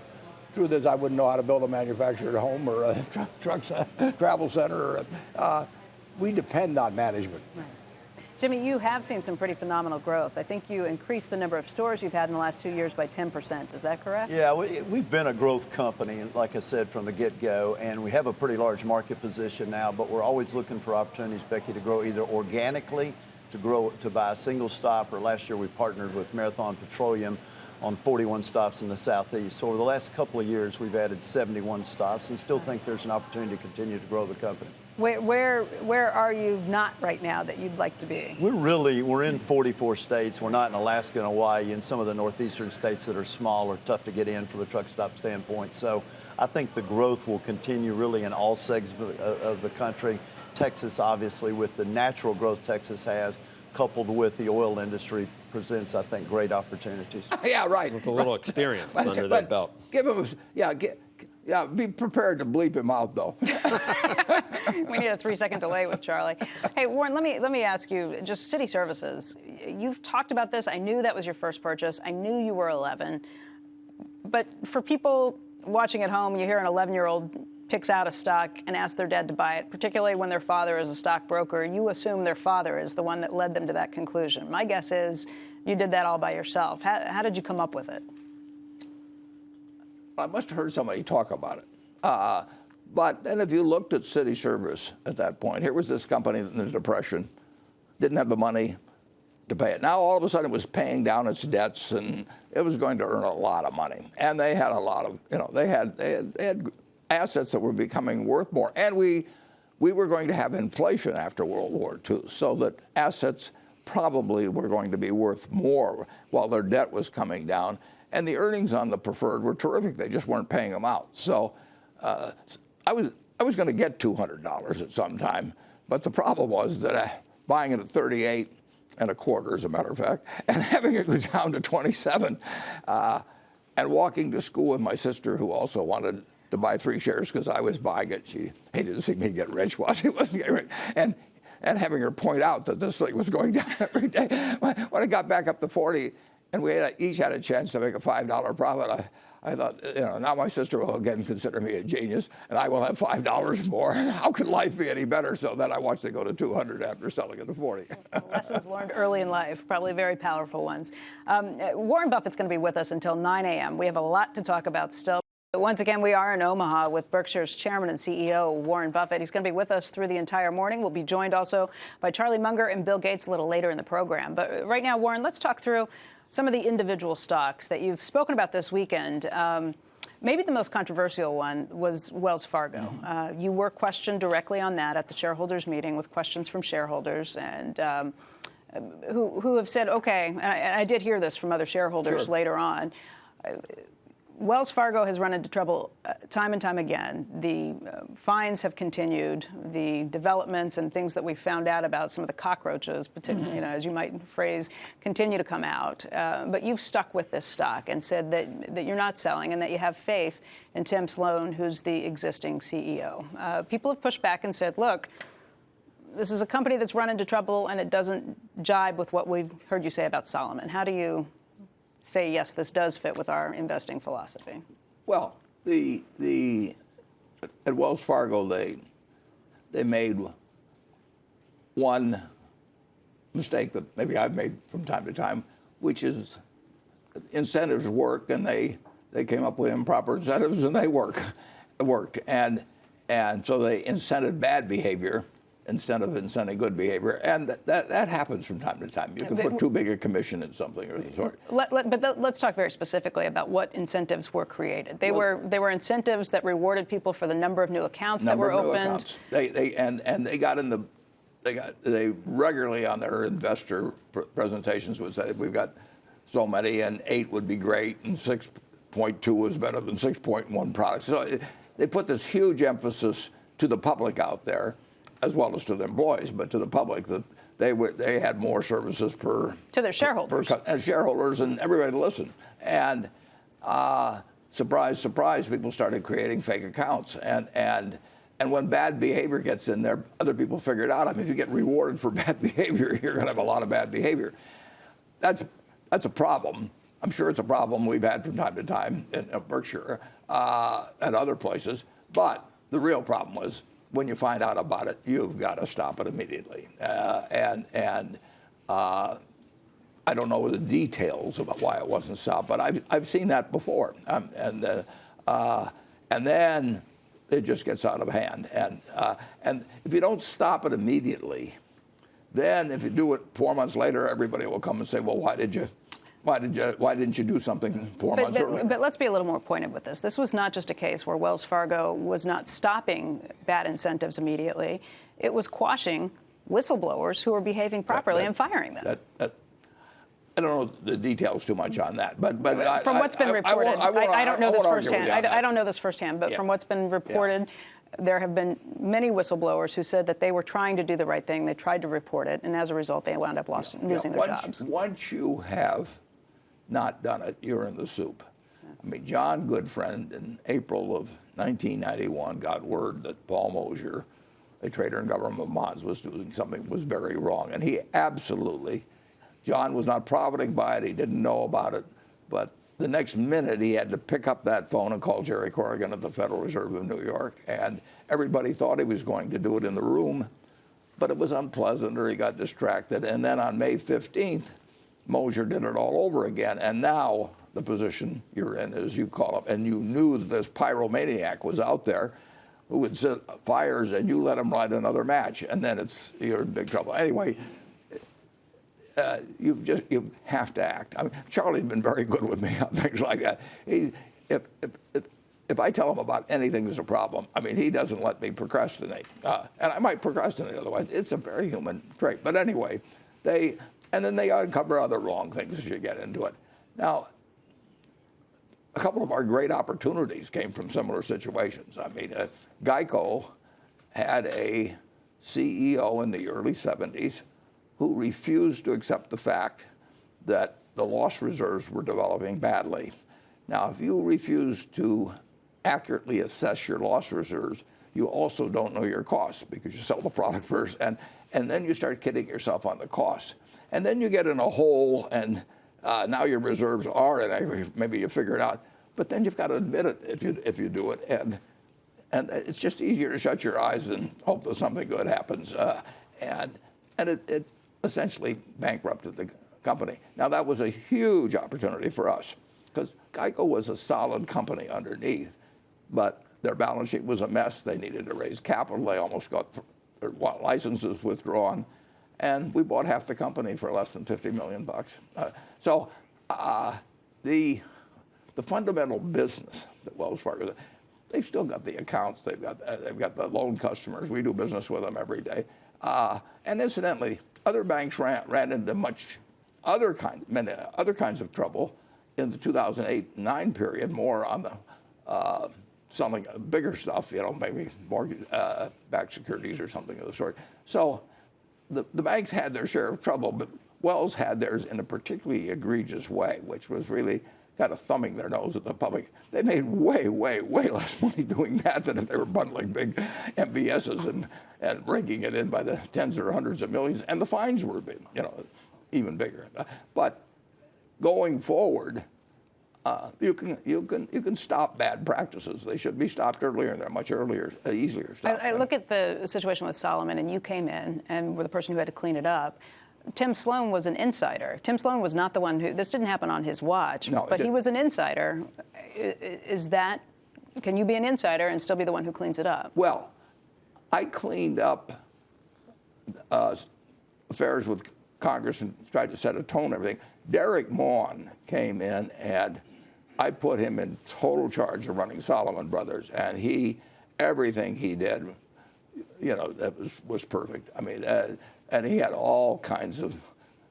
truth is, I wouldn't know how to build a manufactured home or a travel center. We depend on management. Right. Jimmy, you have seen some pretty phenomenal growth. I think you increased the number of stores you've had in the last 2 years by 10%. Is that correct? Yeah, we've been a growth company, like I said, from the get-go, and we have a pretty large market position now, but we're always looking for opportunities, Becky, to grow either organically, to buy a single stop, or last year we partnered with Marathon Petroleum on 41 stops in the Southeast. So over the last couple of years, we've added 71 stops and still think there's an opportunity to continue to grow the company. Where are you not right now that you'd like to be? We're in 44 states. We're not in Alaska and Hawaii and some of the northeastern states that are small or tough to get in from a truck stop standpoint. So I think the growth will continue really in all segments of the country. Texas, obviously, with the natural growth Texas has, coupled with the oil industry, presents, I think, great opportunities. Yeah, right. With a little experience under that belt. Give him, be prepared to bleep him out, though. We need a 3-second delay with Charlie. Hey, Warren, let me ask you, just city services. You've talked about this. I knew that was your first purchase. I knew you were 11. But for people watching at home, you hear an 11-year-old picks out a stock and asks their dad to buy it, particularly when their father is a stockbroker. You assume their father is the one that led them to that conclusion. My guess is you did that all by yourself. How did you come up with it? I must have heard somebody talk about it. But then if you looked at city service at that point, here was this company in the Depression, didn't have the money to pay it. Now all of a sudden it was paying down its debts and it was going to earn a lot of money. And they had a lot of, they had assets that were becoming worth more. And we were going to have inflation after World War II, so that assets probably were going to be worth more while their debt was coming down. And the earnings on the preferred were terrific. They just weren't paying them out. So I was going to get $200 at some time, but the problem was that buying it at 38 and a quarter, as a matter of fact, and having it go down to 27, and walking to school with my sister, who also wanted to buy 3 shares because I was buying it. She hated to see me get rich while she wasn't getting rich, and having her point out that this thing was going down every day. When it got back up to 40, and we each had a chance to make a $5 profit, I thought, now my sister will again consider me a genius, and I will have $5 more. How could life be any better? So then I watched it go to 200 after selling it to 40. Lessons learned early in life, probably very powerful ones. Warren Buffett's going to be with us until 9 a.m. We have a lot to talk about still. Once again, we are in Omaha with Berkshire's chairman and CEO, Warren Buffett. He's going to be with us through the entire morning. We'll be joined also by Charlie Munger and Bill Gates a little later in the program. But right now, Warren, let's talk through some of the individual stocks that you've spoken about this weekend. Maybe the most controversial one was Wells Fargo. You were questioned directly on that at the shareholders meeting with questions from shareholders and who have said, okay, and I did hear this from other shareholders later on, Wells Fargo has run into trouble time and time again. The fines have continued. The developments and things that we found out about, some of the cockroaches, as you might phrase, continue to come out. But you've stuck with this stock and said that you're not selling and that you have faith in Tim Sloan, who's the existing CEO. People have pushed back and said, look, this is a company that's run into trouble and it doesn't jibe with what we've heard you say about Solomon. How do you say, yes, this does fit with our investing philosophy? Well, at Wells Fargo, they made one mistake that maybe I've made from time to time, which is incentives work, and they came up with improper incentives, and they worked, and so they incented bad behavior instead of incenting good behavior, and that happens from time to time. You can put too big a commission in something or the sort. But let's talk very specifically about what incentives were created. They were incentives that rewarded people for the number of new accounts that were opened. They regularly on their investor presentations would say we've got so many, and 8 would be great, and 6.2 was better than 6.1 products. So they put this huge emphasis to the public out there, as well as to the employees, but to the public, that they had more services to their shareholders, and everybody listened. And surprise, surprise, people started creating fake accounts, and when bad behavior gets in there, other people figured out. I mean, if you get rewarded for bad behavior, you're going to have a lot of bad behavior. That's a problem. I'm sure it's a problem we've had from time to time in Berkshire and other places. But the real problem was, when you find out about it, you've got to stop it immediately. I don't know the details about why it wasn't stopped, but I've seen that before. And then it just gets out of hand. And if you don't stop it immediately, then if you do it 4 months later, everybody will come and say, well, why did you Why didn't you do something 4 months earlier? But let's be a little more pointed with this. This was not just a case where Wells Fargo was not stopping bad incentives immediately. It was quashing whistleblowers who were behaving properly and firing them. I don't know the details too much on that, but from what's been reported, I don't know this firsthand. I don't know this firsthand, but Yeah. from what's been reported, there have been many whistleblowers who said that they were trying to do the right thing. They tried to report it, and as a result, they wound up losing their jobs. Once you have not done it, you're in the soup. I mean, John Goodfriend in April of 1991 got word that Paul Moser, a trader in government bonds, was doing something that was very wrong, and he absolutely. John was not profiting by it. He didn't know about it. But the next minute, he had to pick up that phone and call Jerry Corrigan at the Federal Reserve of New York. And everybody thought he was going to do it in the room. But it was unpleasant, or he got distracted. And then on May 15th, Moser did it all over again. And now the position you're in is you call up, and you knew that this pyromaniac was out there who would set fires, and you let him ride another match. And then you're in big trouble. Anyway, you have to act. I mean, Charlie's been very good with me on things like that. If I tell him about anything that's a problem, I mean, he doesn't let me procrastinate. And I might procrastinate otherwise. It's a very human trait. But anyway, then they uncover other wrong things as you get into it. Now, a couple of our great opportunities came from similar situations. I mean, Geico had a CEO in the early 70s who refused to accept the fact that the loss reserves were developing badly. Now, if you refuse to accurately assess your loss reserves, you also don't know your costs because you sell the product first, and then you start kidding yourself on the costs. And then you get in a hole, and now your reserves are, and maybe you figure it out, but then you've got to admit it if you do it, and it's just easier to shut your eyes and hope that something good happens, and it essentially bankrupted the company. Now, that was a huge opportunity for us because Geico was a solid company underneath, but their balance sheet was a mess. They needed to raise capital. They almost got their licenses withdrawn, and we bought half the company for less than $50 million. So the fundamental business that Wells Fargo, they've still got the accounts. They've got the loan customers. We do business with them every day. And incidentally, other banks ran into many other kinds of trouble in the 2008-9 period, more on the selling bigger stuff, maybe mortgage-backed securities or something of the sort. So the banks had their share of trouble, but Wells had theirs in a particularly egregious way, which was really kind of thumbing their nose at the public. They made way, way, way less money doing that than if they were bundling big MBSs and raking it in by the tens or hundreds of millions. And the fines were big, even bigger. But going forward, you can stop bad practices. They should be stopped earlier, and they're much easier stopped. I look at the situation with Solomon, and you came in and were the person who had to clean it up. Tim Sloan was an insider. Tim Sloan was not the one who, this didn't happen on his watch, but he was an insider. Can you be an insider and still be the one who cleans it up? Well, I cleaned up affairs with Congress and tried to set a tone and everything. Derek Maughan came in, and I put him in total charge of running Solomon Brothers, and everything he did, that was perfect. I mean, and he had all kinds of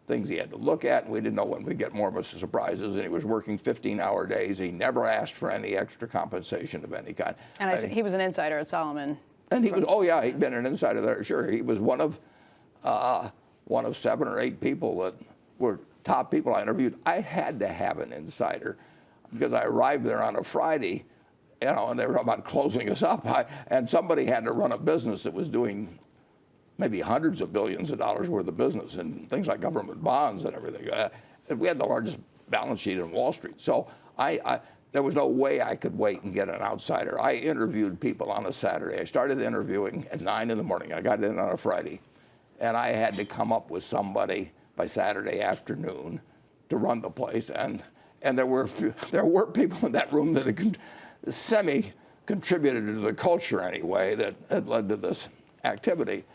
things he had to look at, and we didn't know when we'd get more of us surprises, and he was working 15-hour days. He never asked for any extra compensation of any kind. And he was an insider at Solomon. And he'd been an insider there, sure. He was one of 7 or 8 people that were top people I interviewed. I had to have an insider because I arrived there on a Friday, and they were about closing us up. And somebody had to run a business that was doing maybe hundreds of billions of dollars worth of business and things like government bonds and everything. We had the largest balance sheet in Wall Street. So there was no way I could wait and get an outsider. I interviewed people on a Saturday. I started interviewing at 9 in the morning. I got in on a Friday. And I had to come up with somebody by Saturday afternoon to run the place. And there were people in that room that had semi-contributed to the culture anyway that had led to this activity.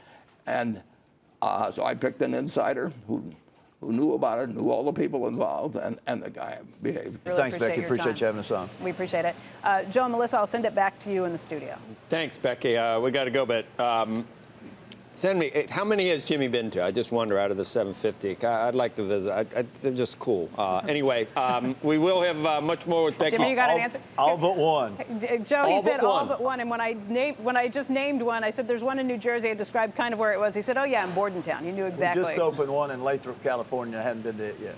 And so I picked an insider who who knew about it, knew all the people involved, and the guy behaved. Really Thanks, Becky. your Appreciate time. you having us on. We appreciate it. Joe and Melissa, I'll send it back to you in the studio. Thanks, Becky. We got to go, but send me. How many has Jimmy been to? I just wonder out of the 750. I'd like to visit. They're just cool. Anyway, we will have much more with Becky. Jimmy, you got an answer? All but one. Joe, he All said but all one. but one. And when I just named one, I said there's one in New Jersey. I described kind of where it was. He said, oh, yeah, in Bordentown. He knew exactly. We just opened one in Lathrop, California. I hadn't been to it yet.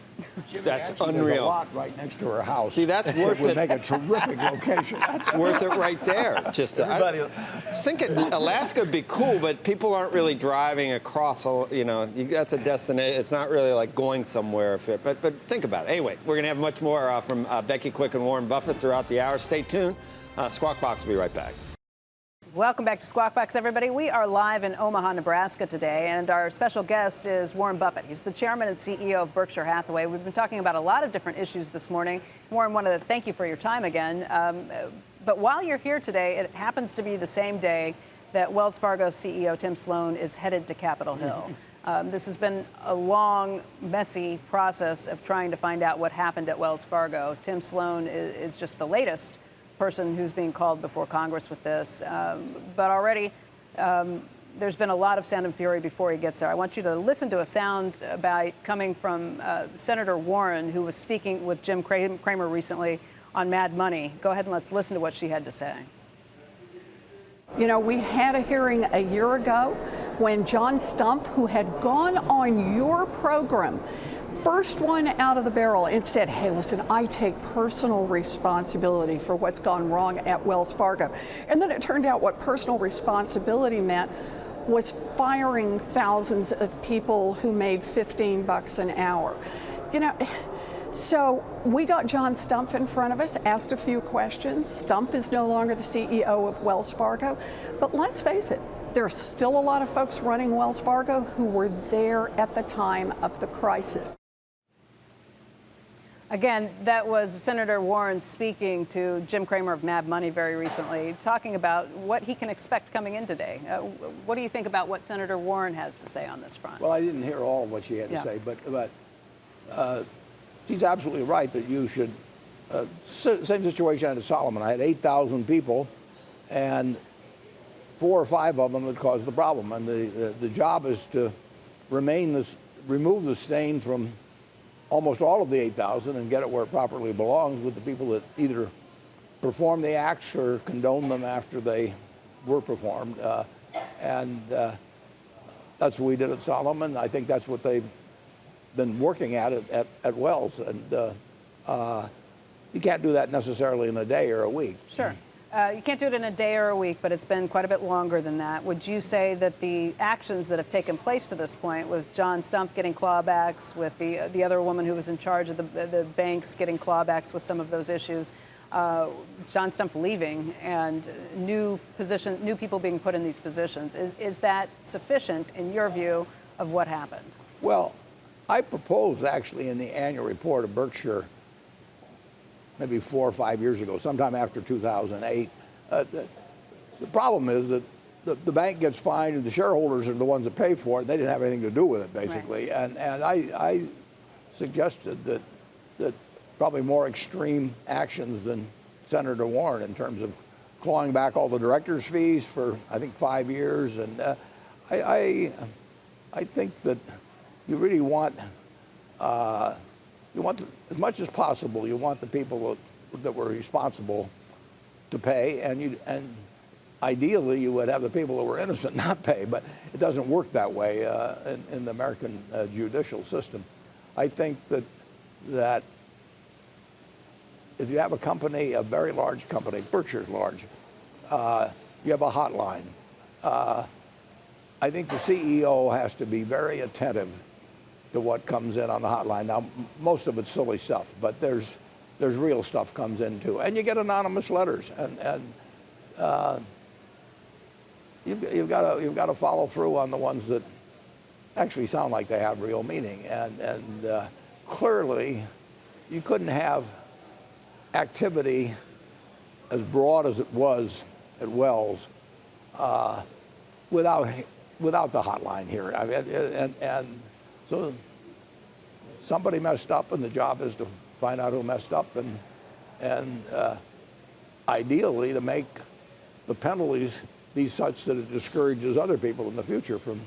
That's Actually, There's a unreal. lot right next to her house. See, that's It worth would it. make a terrific location. It's worth it right there. Just Everybody- I was thinking Alaska would be cool, but people aren't really driving across. That's a destination. It's not really like going somewhere. But think about it. Anyway, we're gonna have much more from Becky Quick and Warren Buffett throughout the hour. Stay tuned. Squawk Box will be right back. Welcome back to Squawk Box, everybody. We are live in Omaha, Nebraska today, and our special guest is Warren Buffett. He's the chairman and CEO of Berkshire Hathaway. We've been talking about a lot of different issues this morning. Warren, wanted to thank you for your time again. But while you're here today, it happens to be the same day that Wells Fargo CEO Tim Sloan is headed to Capitol Hill. This has been a long, messy process of trying to find out what happened at Wells Fargo. Tim Sloan is just the latest person who's being called before Congress with this. But already there's been a lot of sound and fury before he gets there. I want you to listen to a sound bite coming from Senator Warren, who was speaking with Jim Cramer recently on Mad Money. Go ahead and let's listen to what she had to say. You know, we had a hearing a year ago when John Stumpf, who had gone on your program, first one out of the barrel and said, hey, listen, I take personal responsibility for what's gone wrong at Wells Fargo. And then it turned out what personal responsibility meant was firing thousands of people who made $15 an hour. You know, so we got John Stumpf in front of us, asked a few questions. Stumpf is no longer the CEO of Wells Fargo, but let's face it, there are still a lot of folks running Wells Fargo who were there at the time of the crisis. Again, that was Senator Warren speaking to Jim Cramer of Mad Money very recently, talking about what he can expect coming in today. What do you think about what Senator Warren has to say on this front? Well, I didn't hear all of what she had to say, but she's absolutely right that you should. Same situation I had at Solomon. I had 8,000 people, and 4 or 5 of them that caused the problem. And the job is to remove the stain from almost all of the 8,000 and get it where it properly belongs with the people that either perform the acts or condone them after they were performed. And that's what we did at Solomon. I think that's what they've been working at Wells. And you can't do that necessarily in a day or a week. Sure. You can't do it in a day or a week, but it's been quite a bit longer than that. Would you say that the actions that have taken place to this point, with John Stumpf getting clawbacks, with the other woman who was in charge of the banks getting clawbacks with some of those issues, John Stumpf leaving and new people being put in these positions, is that sufficient in your view of what happened? Well, I proposed actually in the annual report of Berkshire maybe 4 or 5 years ago, sometime after 2008. The problem is that the bank gets fined and the shareholders are the ones that pay for it. They didn't have anything to do with it, basically. Right. And I suggested that probably more extreme actions than Senator Warren in terms of clawing back all the directors' fees for, I think, 5 years. And I think that you really want as much as possible, you want the people that were responsible to pay, and ideally you would have the people that were innocent not pay, but it doesn't work that way in the American judicial system. I think that if you have a company, a very large company, Berkshire's large, you have a hotline. I think the CEO has to be very attentive to what comes in on the hotline. Now, most of it's silly stuff, but there's real stuff comes in too, and you get anonymous letters, and you've got to follow through on the ones that actually sound like they have real meaning, and clearly, you couldn't have activity as broad as it was at Wells without the hotline here. I mean, and so somebody messed up, and the job is to find out who messed up, and ideally to make the penalties be such that it discourages other people in the future from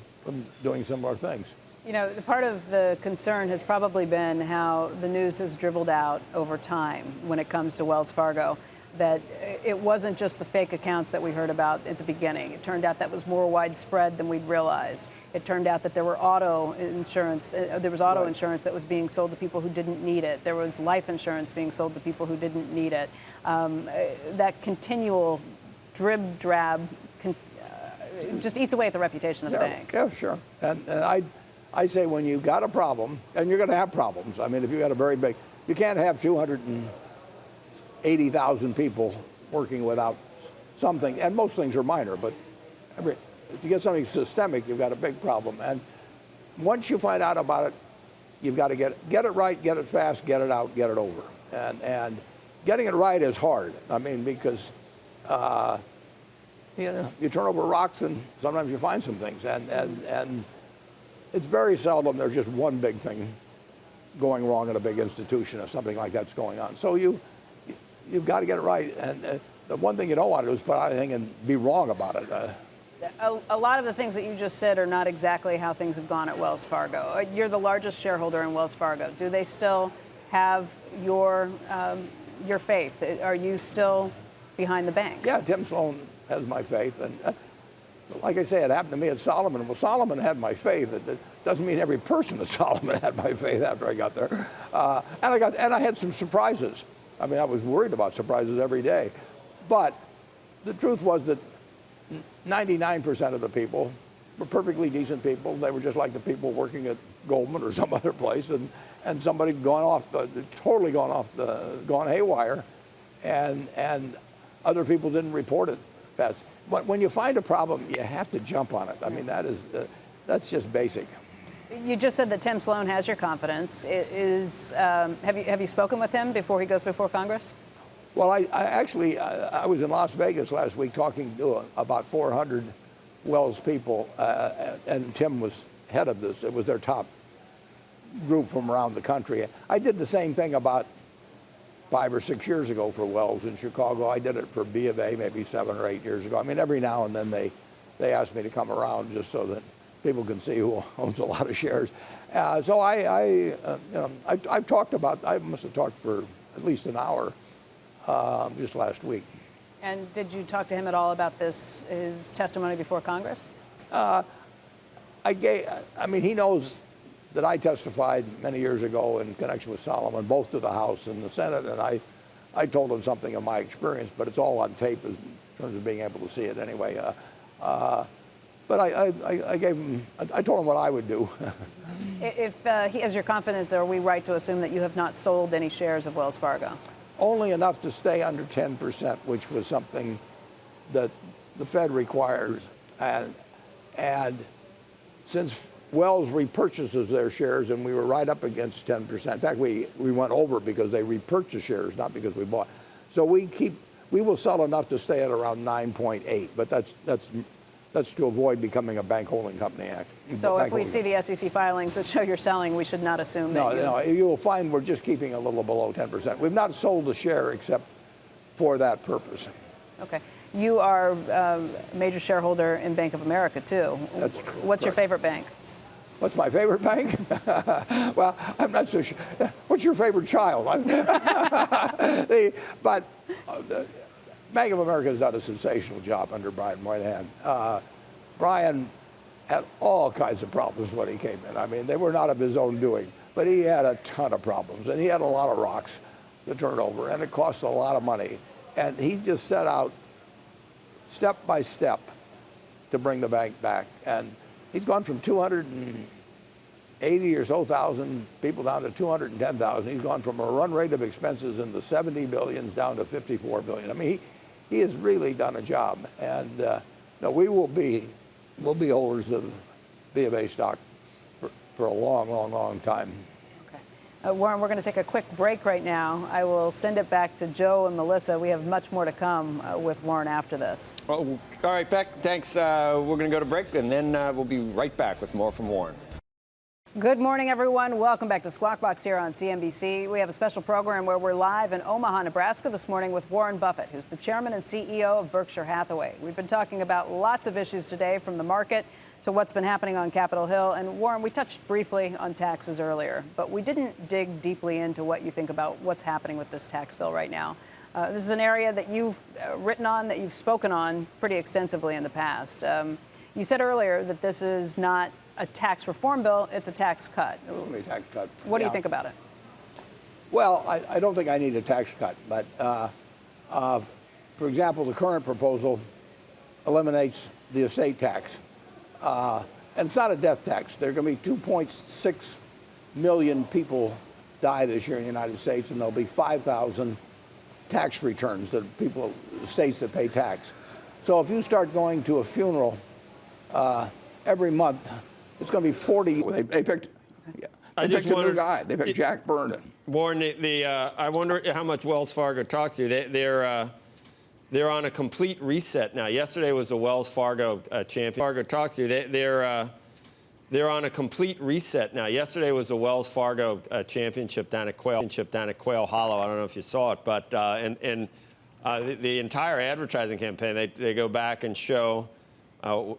doing similar things. You know, the part of the concern has probably been how the news has dribbled out over time when it comes to Wells Fargo, that it wasn't just the fake accounts that we heard about at the beginning. It turned out that was more widespread than we'd realized. It turned out that there were auto insurance that was being sold to people who didn't need it. There was life insurance being sold to people who didn't need it. That continual drab just eats away at the reputation of the bank. Yeah, sure. And I say when you've got a problem, and you're going to have problems. I mean, if you've got a very big, you can't have 280,000 people working without something, and most things are minor, but if you get something systemic, you've got a big problem. And once you find out about it, you've got to get it right, get it fast, get it out, get it over. And getting it right is hard. I mean, because you turn over rocks and sometimes you find some things, and it's very seldom there's just one big thing going wrong in a big institution if something like that's going on. So you've got to get it right, and the one thing you don't want to do is put out anything and be wrong about it. A lot of the things that you just said are not exactly how things have gone at Wells Fargo. You're the largest shareholder in Wells Fargo. Do they still have your faith? Are you still behind the bank? Yeah, Tim Sloan has my faith, and like I say, it happened to me at Solomon. Well, Solomon had my faith. It doesn't mean every person at Solomon had my faith after I got there. And I had some surprises. I mean, I was worried about surprises every day. But the truth was that 99% of the people were perfectly decent people. They were just like the people working at Goldman or some other place, and somebody gone haywire, and other people didn't report it fast. But when you find a problem, you have to jump on it. I mean, that's just basic. You just said that Tim Sloan has your confidence. Have you spoken with him before he goes before Congress? Well, I was in Las Vegas last week talking to about 400 Wells people, and Tim was head of this. It was their top group from around the country. I did the same thing about 5 or 6 years ago for Wells in Chicago. I did it for B of A maybe 7 or 8 years ago. I mean, every now and then they ask me to come around just so that people can see who owns a lot of shares. So I've talked about. I must have talked for at least an hour just last week. And did you talk to him at all about his testimony before Congress? I mean, he knows that I testified many years ago in connection with Solomon, both to the House and the Senate, and I told him something of my experience, but it's all on tape in terms of being able to see it anyway. But I told him what I would do. If he has your confidence, are we right to assume that you have not sold any shares of Wells Fargo? Only enough to stay under 10%, which was something that the Fed requires. And since Wells repurchases their shares, and we were right up against 10%. In fact, we went over because they repurchased shares, not because we bought. So we will sell enough to stay at around 9.8, but that's to avoid becoming a bank holding company act. So if we see the SEC filings that show you're selling, we should not assume that No, you'll find we're just keeping a little below 10%. We've not sold a share except for that purpose. Okay. You are a major shareholder in Bank of America, too. That's true. What's your favorite bank? What's my favorite bank? Well, I'm not so sure. What's your favorite child? But Bank of America has done a sensational job under Brian Moynihan. Brian had all kinds of problems when he came in. I mean, they were not of his own doing, but he had a ton of problems, and he had a lot of rocks to turn over, and it cost a lot of money. And he just set out step by step to bring the bank back. And he's gone from 280 or so thousand people down to 210,000. He's gone from a run rate of expenses in the 70 billions down to 54 billion. I mean, he has really done a job. And we will be holders of B of A stock for a long, long, long time. Warren, we're going to take a quick break right now. I will send it back to Joe and Melissa. We have much more to come with Warren after this. Oh, all right, Beck, thanks. We're going to go to break, and then we'll be right back with more from Warren. Good morning, everyone. Welcome back to Squawk Box here on CNBC. We have a special program where we're live in Omaha, Nebraska this morning with Warren Buffett, who's the chairman and CEO of Berkshire Hathaway. We've been talking about lots of issues today, from the market to what's been happening on Capitol Hill. And Warren, we touched briefly on taxes earlier, but we didn't dig deeply into what you think about what's happening with this tax bill right now. This is an area that you've written on, that you've spoken on pretty extensively in the past. You said earlier that this is not a tax reform bill, it's a tax cut. Tax cut. What do you think about it? Well, I don't think I need a tax cut, but for example, the current proposal eliminates the estate tax. And it's not a death tax. There are going to be 2.6 million people die this year in the United States, and there'll be 5,000 tax returns that states that pay tax. So if you start going to a funeral every month, it's going to be 40. They picked, I they just picked a new wondered- guy. They picked Jack Burnham. Warren, I wonder how much Wells Fargo talks to you. They're on a complete reset now. Yesterday was the Wells Fargo champion. Fargo talks to you. They're on a complete reset now. Yesterday was the Wells Fargo championship down at Quail Hollow. I don't know if you saw it, but the entire advertising campaign, they go back and show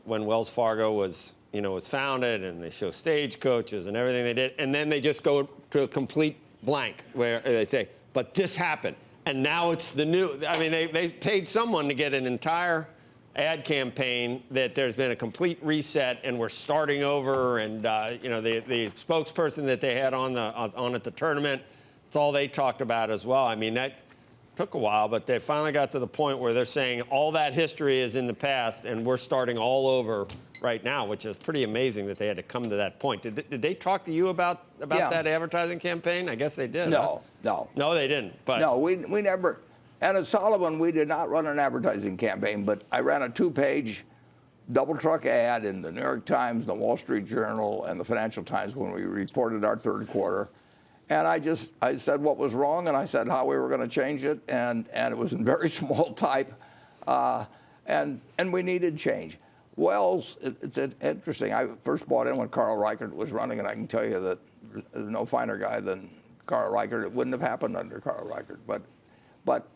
when Wells Fargo was founded, and they show stagecoaches and everything they did, and then they just go to a complete blank where they say, but this happened, and now it's the new. I mean, they paid someone to get an entire ad campaign that there's been a complete reset and we're starting over, and the spokesperson that they had on at the tournament, it's all they talked about as well. I mean, that took a while, but they finally got to the point where they're saying all that history is in the past and we're starting all over right now, which is pretty amazing that they had to come to that point. Did they talk to you about Yeah. that advertising campaign? I guess they did. No, huh? No, they didn't. But No, we never. And at Sullivan, we did not run an advertising campaign, but I ran a 2-page double truck ad in the New York Times, the Wall Street Journal, and the Financial Times when we reported our third quarter. And I said what was wrong, and I said how we were going to change it, and it was in very small type, and we needed change. Wells, it's interesting. I first bought in when Carl Reichert was running, and I can tell you that there's no finer guy than Carl Reichert. It wouldn't have happened under Carl Reichert, but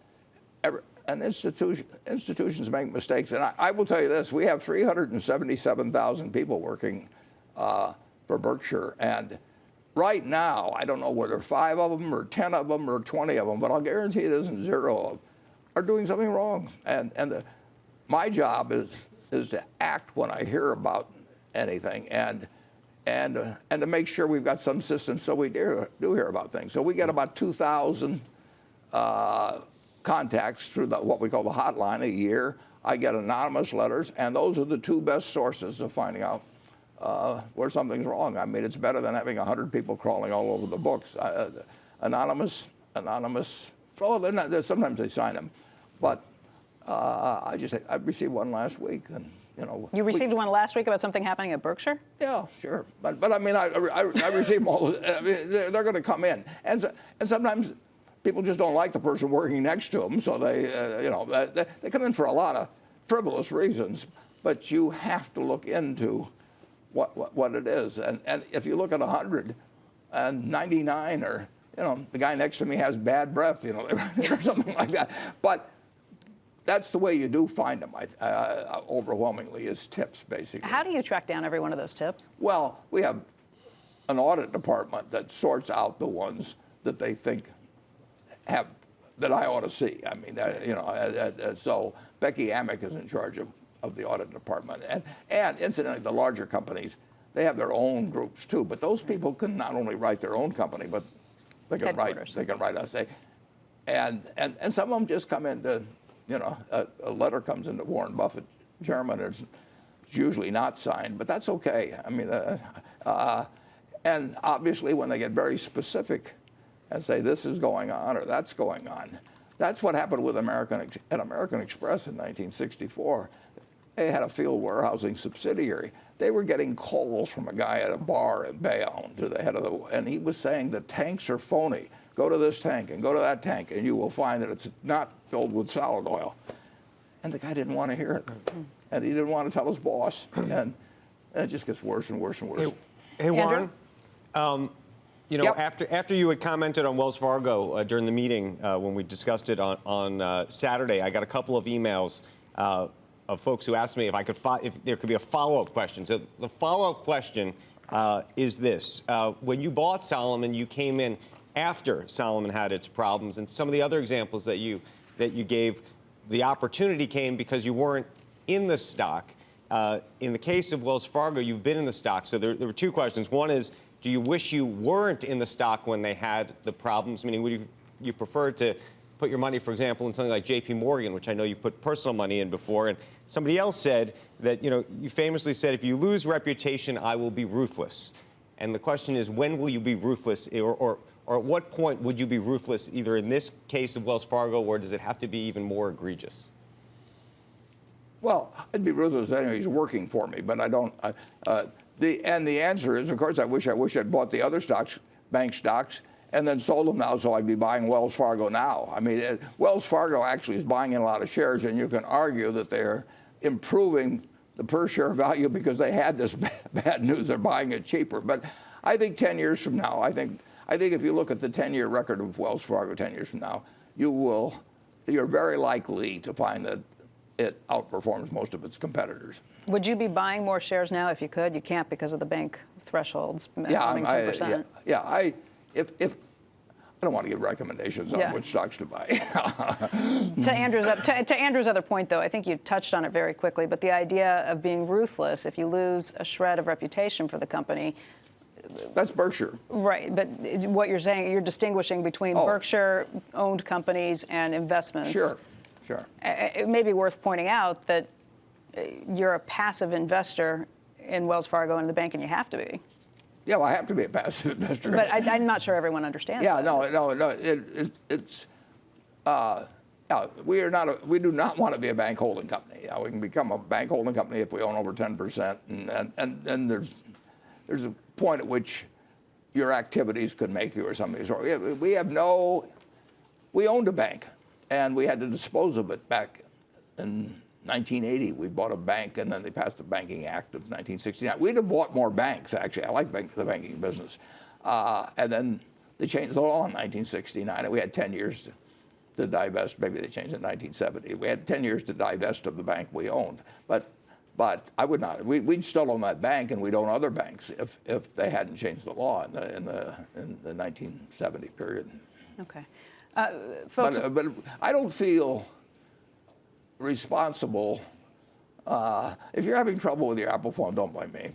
institutions make mistakes, and I will tell you this: we have 377,000 people working for Berkshire, and right now, I don't know whether 5 of them or 10 of them or 20 of them, but I'll guarantee it isn't 0 of them, are doing something wrong. And my job is to act when I hear about anything, and to make sure we've got some system so we do hear about things. So we get about 2,000 contacts through what we call the hotline a year. I get anonymous letters, and those are the 2 best sources of finding out where something's wrong. I mean, it's better than having 100 people crawling all over the books. Anonymous. Oh, they're not. Sometimes they sign them, but I received one last week, and You received one last week about something happening at Berkshire? Yeah, sure, but I mean, I receive them all. I mean, they're going to come in, and sometimes people just don't like the person working next to them, so they come in for a lot of frivolous reasons. But you have to look into what it is, and if you look at 100 and 99, or the guy next to me has bad breath, or something like that. But that's the way you do find them. Overwhelmingly, is tips, basically. How do you track down every one of those tips? Well, we have an audit department that sorts out the ones that they think that I ought to see. I mean, so Becky Amick is in charge of the audit department, and incidentally, the larger companies, they have their own groups too. But those people can not only write their own company, but they can write us. And some of them just come into, a letter comes into Warren Buffett, chairman. It's usually not signed, but that's okay. I mean, and obviously when they get very specific and say this is going on or that's going on, that's what happened with American Express in 1964. They had a field warehousing subsidiary. They were getting calls from a guy at a bar in Bayonne to the head of and he was saying the tanks are phony. Go to this tank and go to that tank, and you will find that it's not filled with salad oil. And the guy didn't want to hear it, and he didn't want to tell his boss, and it just gets worse and worse and worse. Hey, Warren. You know, Yep. after you had commented on Wells Fargo during the meeting when we discussed it on Saturday, I got a couple of emails of folks who asked me if I could if there could be a follow-up question. So the follow-up question is this: when you bought Solomon, you came in after Solomon had its problems, and some of the other examples that you gave, the opportunity came because you weren't in the stock. In the case of Wells Fargo, you've been in the stock. So there were two questions. One is, do you wish you weren't in the stock when they had the problems? Meaning, would you prefer to put your money, for example, in something like J.P. Morgan, which I know you've put personal money in before? And somebody else said that, you know, you famously said, if you lose reputation, I will be ruthless. And the question is, when will you be ruthless, or at what point would you be ruthless, either in this case of Wells Fargo, or does it have to be even more egregious? Well, I'd be ruthless anyway. He's working for me, but I don't. The answer is, of course, I wish I'd bought the other stocks, bank stocks, and then sold them now, so I'd be buying Wells Fargo now. I mean, Wells Fargo actually is buying in a lot of shares, and you can argue that they're improving the per share value because they had this bad news. They're buying it cheaper. But I think 10 years from now, I think if you look at the 10-year record of Wells Fargo 10 years from now, you're very likely to find that it outperforms most of its competitors. Would you be buying more shares now if you could? You can't because of the bank thresholds. Yeah, having 10%. If I don't want to give recommendations on which stocks to buy. To Andrew's other point, though, I think you touched on it very quickly, but the idea of being ruthless, if you lose a shred of reputation for the company. That's Berkshire. Right, but what you're saying, you're distinguishing between Berkshire-owned companies and investments. Sure. It may be worth pointing out that you're a passive investor in Wells Fargo and the bank, and you have to be. Yeah, well, I have to be a passive investor. But I'm not sure everyone understands that. We do not want to be a bank holding company. We can become a bank holding company if we own over 10%, and then there's a point at which your activities could make you or something. So we owned a bank, and we had to dispose of it back in 1980. We bought a bank, and then they passed the Banking Act of 1969. We'd have bought more banks, actually. I like the banking business. And then they changed the law in 1969, and we had 10 years to divest. Maybe they changed it in 1970. We had 10 years to divest of the bank we owned. But I would not. We'd still own that bank, and we'd own other banks if they hadn't changed the law in the 1970 period. Okay. Folks, but I don't feel responsible. If you're having trouble with your Apple phone, don't blame me.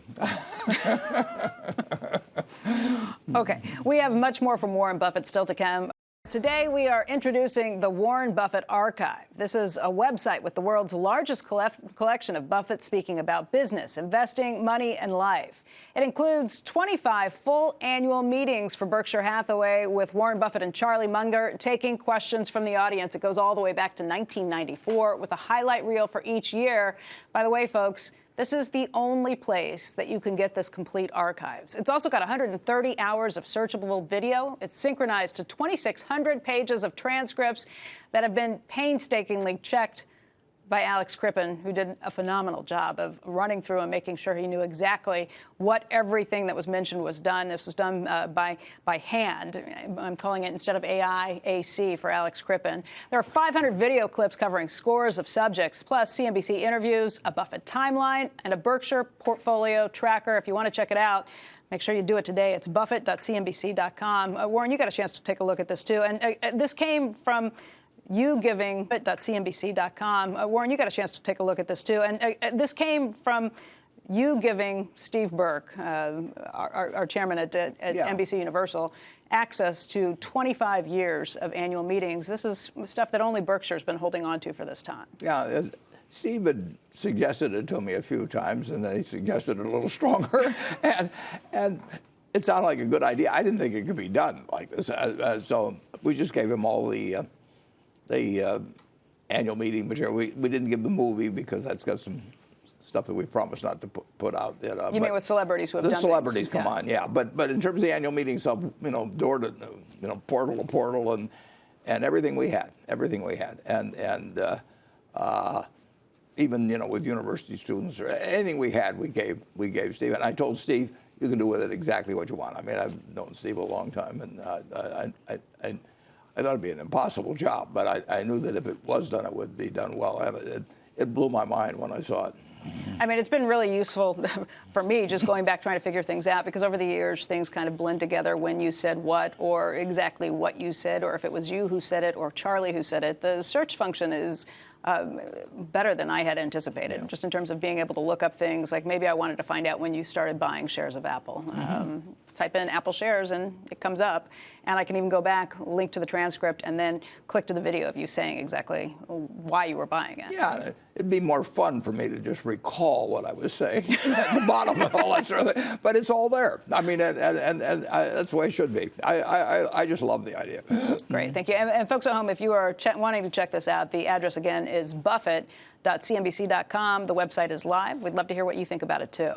Okay, we have much more from Warren Buffett still to come. Today, we are introducing the Warren Buffett Archive. This is a website with the world's largest collection of Buffett speaking about business, investing, money, and life. It includes 25 full annual meetings for Berkshire Hathaway with Warren Buffett and Charlie Munger taking questions from the audience. It goes all the way back to 1994 with a highlight reel for each year. By the way, folks, this is the only place that you can get this complete archives. It's also got 130 hours of searchable video. It's synchronized to 2,600 pages of transcripts that have been painstakingly checked by Alex Crippen, who did a phenomenal job of running through and making sure he knew exactly what everything that was mentioned was done. This was done by hand. I'm calling it, instead of AI, AC for Alex Crippen. There are 500 video clips covering scores of subjects, plus CNBC interviews, a Buffett timeline, and a Berkshire portfolio tracker. If you want to check it out, make sure you do it today. It's buffett.cnbc.com. Warren, you got a chance to take a look at this, too. And this came from you giving .cnbc.com. Warren, you got a chance to take a look at this, too. And this came from you giving Steve Burke, our chairman at NBC Universal, access to 25 years of annual meetings. This is stuff that only Berkshire's been holding on to for this time. Yeah, Steve had suggested it to me a few times, and then he suggested it a little stronger. and it sounded like a good idea. I didn't think it could be done like this. So we just gave him all the annual meeting material. We didn't give the movie because that's got some stuff that we promised not to put out. You mean with celebrities who have done the celebrities things? come on, yeah. But in terms of the annual meeting stuff, door to portal to portal, and everything we had, and even with university students or anything we had, we gave Steve. And I told Steve, you can do with it exactly what you want. I mean, I've known Steve a long time, and I thought it'd be an impossible job, but I knew that if it was done, it would be done well. And it blew my mind when I saw it. I mean, it's been really useful for me just going back trying to figure things out, because over the years things kind of blend together when you said what or exactly what you said, or if it was you who said it or Charlie who said it. The search function is better than I had anticipated, just in terms of being able to look up things. Like maybe I wanted to find out when you started buying shares of Apple. Type in Apple shares and it comes up. And I can even go back, link to the transcript, and then click to the video of you saying exactly why you were buying it. Yeah, it'd be more fun for me to just recall what I was saying at the bottom of all that sort of thing. But it's all there. I mean, and that's the way it should be. I just love the idea. Great, thank you. And folks at home, if you are wanting to check this out, the address again is buffett.cnbc.com. The website is live. We'd love to hear what you think about it, too.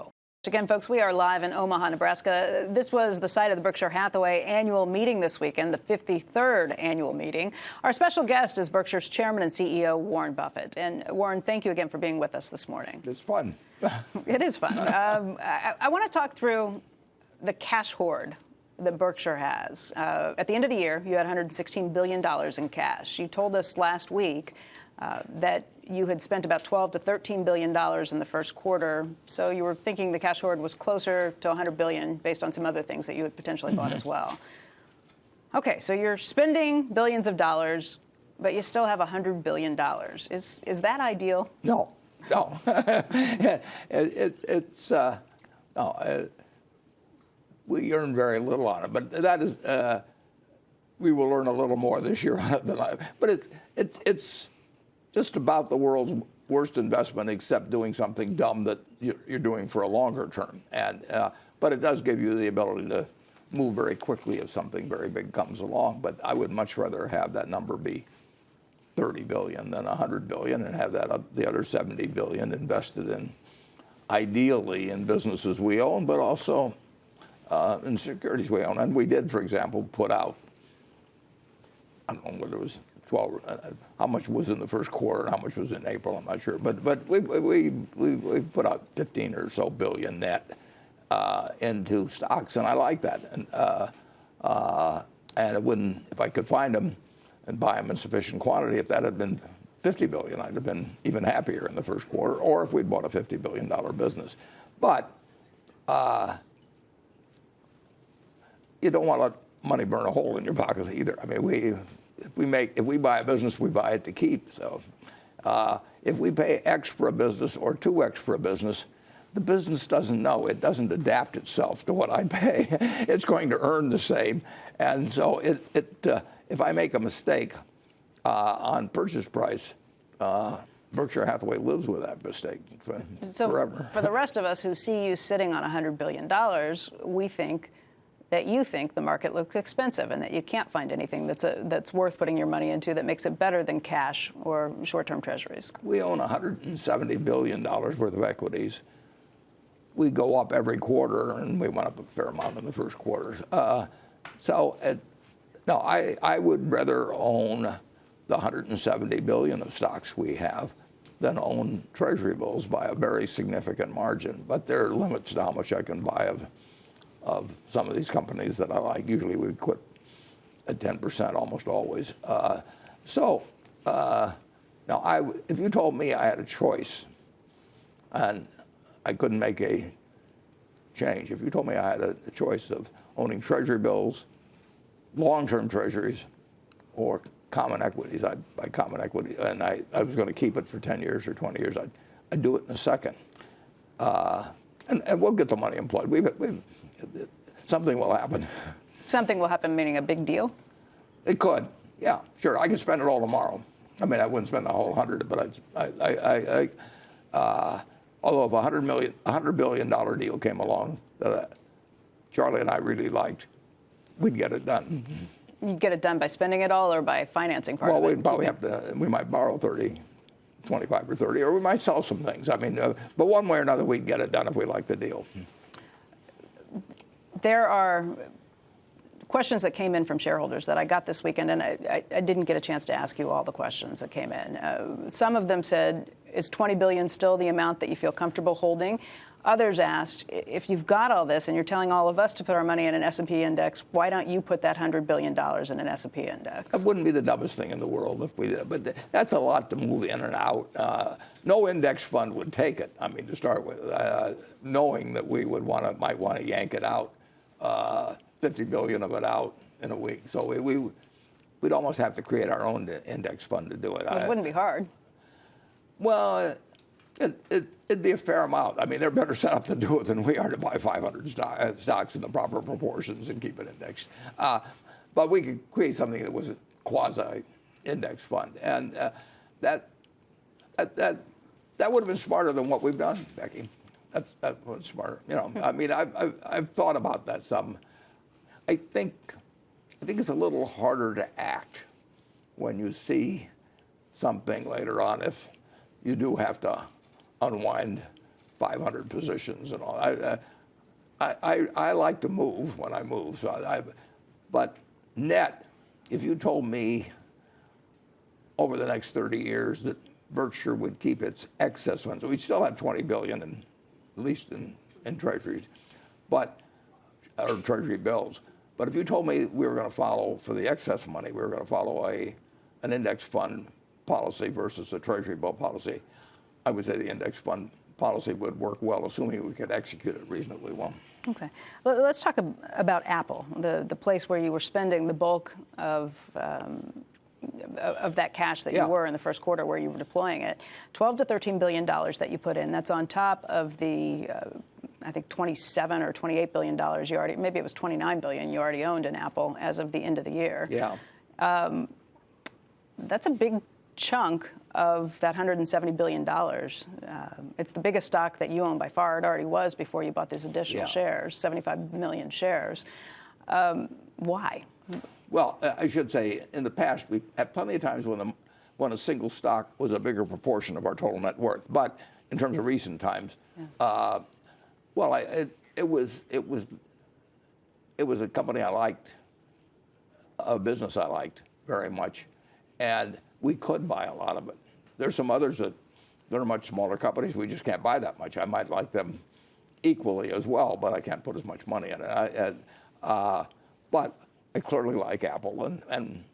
Again, folks, we are live in Omaha, Nebraska. This was the site of the Berkshire Hathaway annual meeting this weekend, the 53rd annual meeting. Our special guest is Berkshire's chairman and CEO, Warren Buffett. And Warren, thank you again for being with us this morning. It's fun. It is fun. I want to talk through the cash hoard that Berkshire has. At the end of the year, you had $116 billion in cash. You told us last week that you had spent about $12 to $13 billion in the first quarter. So you were thinking the cash hoard was closer to $100 billion based on some other things that you had potentially bought as well. Okay, so you're spending billions of dollars, but you still have $100 billion. Is that ideal? No. We earn very little on it, but that is, we will earn a little more this year than but it's just about the world's worst investment, except doing something dumb that you're doing for a longer term. But it does give you the ability to move very quickly if something very big comes along. But I would much rather have that number be 30 billion than 100 billion, and have that the other 70 billion invested in, ideally, in businesses we own, but also in securities we own. And we did, for example, put out, I don't know whether it was 12, how much was in the first quarter and how much was in April, I'm not sure. But we put out 15 or so billion net into stocks, and I like that. And it wouldn't, if I could find them and buy them in sufficient quantity, if that had been 50 billion, I'd have been even happier in the first quarter, or if we'd bought a $50 billion business. But you don't want to let money burn a hole in your pocket either. I mean, if we buy a business, we buy it to keep. So if we pay X for a business or 2X for a business, the business doesn't know. It doesn't adapt itself to what I pay. It's going to earn the same. And so if I make a mistake on purchase price, Berkshire Hathaway lives with that mistake forever. So for the rest of us who see you sitting on $100 billion, we think that you think the market looks expensive and that you can't find anything that's worth putting your money into that makes it better than cash or short-term treasuries. We own $170 billion worth of equities. We go up every quarter, and we went up a fair amount in the first quarter. No, I would rather own the 170 billion of stocks we have than own treasury bills by a very significant margin. But there are limits to how much I can buy of some of these companies that I like. Usually we quit at 10% almost always. Now, if you told me I had a choice and I couldn't make a change, if you told me I had a choice of owning treasury bills, long-term treasuries, or common equities, I'd buy common equity, and I was going to keep it for 10 years or 20 years, I'd do it in a second. And we'll get the money employed. Something will happen. Something will happen, meaning a big deal? It could, yeah, sure. I could spend it all tomorrow. I mean, I wouldn't spend the whole 100, but although if a $100 billion deal came along that Charlie and I really liked, we'd get it done. You'd get it done by spending it all or by financing part of it? Well, we'd probably we might borrow 25 or 30, or we might sell some things. I mean, but one way or another, we'd get it done if we liked the deal. There are questions that came in from shareholders that I got this weekend, and I didn't get a chance to ask you all the questions that came in. Some of them said, is $20 billion still the amount that you feel comfortable holding? Others asked, if you've got all this and you're telling all of us to put our money in an S&P index, why don't you put that $100 billion in an S&P index? It wouldn't be the dumbest thing in the world if we did, but that's a lot to move in and out. No index fund would take it. I mean, to start with, knowing that we would might want to yank it out, 50 billion of it out in a week. So we'd almost have to create our own index fund to do it. It wouldn't be hard. Well, it'd be a fair amount. I mean, they're better set up to do it than we are to buy 500 stocks in the proper proportions and keep it indexed. But we could create something that was a quasi-index fund, and that would have been smarter than what we've done, Becky. That was smarter. You know, I mean, I've thought about that some. I think it's a little harder to act when you see something later on if you do have to unwind 500 positions and all. I like to move when I move. But net, if you told me over the next 30 years that Berkshire would keep its excess funds, we'd still have 20 billion at least in treasuries, or treasury bills. But if you told me we were going to follow, for the excess money, we were going to follow an index fund policy versus a treasury bill policy, I would say the index fund policy would work well, assuming we could execute it reasonably well. Okay. Let's talk about Apple, the place where you were spending the bulk of that cash that you were in the first quarter, where you were deploying it. $12 to $13 billion that you put in. That's on top of the, I think, $27 or $28 billion you already, maybe it was $29 billion you already owned in Apple as of the end of the year. Yeah. That's a big chunk of that $170 billion. It's the biggest stock that you own by far. It already was before you bought these additional shares, 75 million shares. Why? Well, I should say, in the past, we've had plenty of times when a single stock was a bigger proportion of our total net worth. But in terms of recent times, it was a company I liked, a business I liked very much, and we could buy a lot of it. There's some others that are much smaller companies. We just can't buy that much. I might like them equally as well, but I can't put as much money in it. But I clearly like Apple, and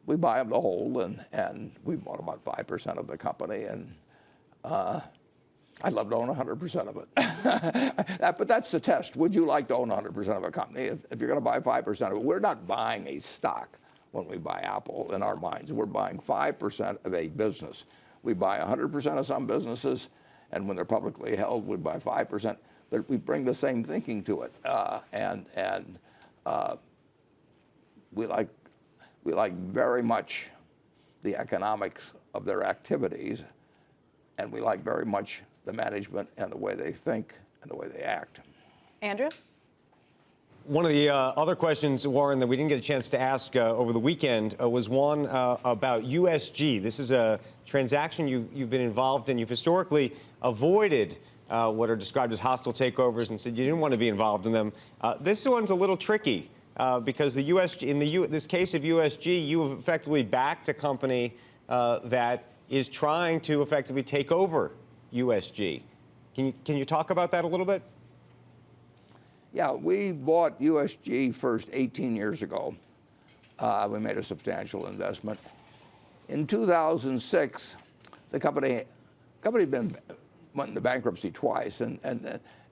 we buy them the whole, and we bought about 5% of the company, and I'd love to own 100% of it. But that's the test. Would you like to own 100% of a company? If you're going to buy 5% of it, we're not buying a stock when we buy Apple in our minds. We're buying 5% of a business. We buy 100% of some businesses, and when they're publicly held, we buy 5%. But we bring the same thinking to it, and we like very much the economics of their activities, and we like very much the management and the way they think and the way they act. Andrew? One of the other questions, Warren, that we didn't get a chance to ask over the weekend was one about USG. This is a transaction you've been involved in. You've historically avoided what are described as hostile takeovers and said you didn't want to be involved in them. This one's a little tricky because the USG, in this case of USG, you have effectively backed a company that is trying to effectively take over USG. Can you talk about that a little bit? Yeah, we bought USG first 18 years ago. We made a substantial investment. In 2006, the company went into bankruptcy twice, and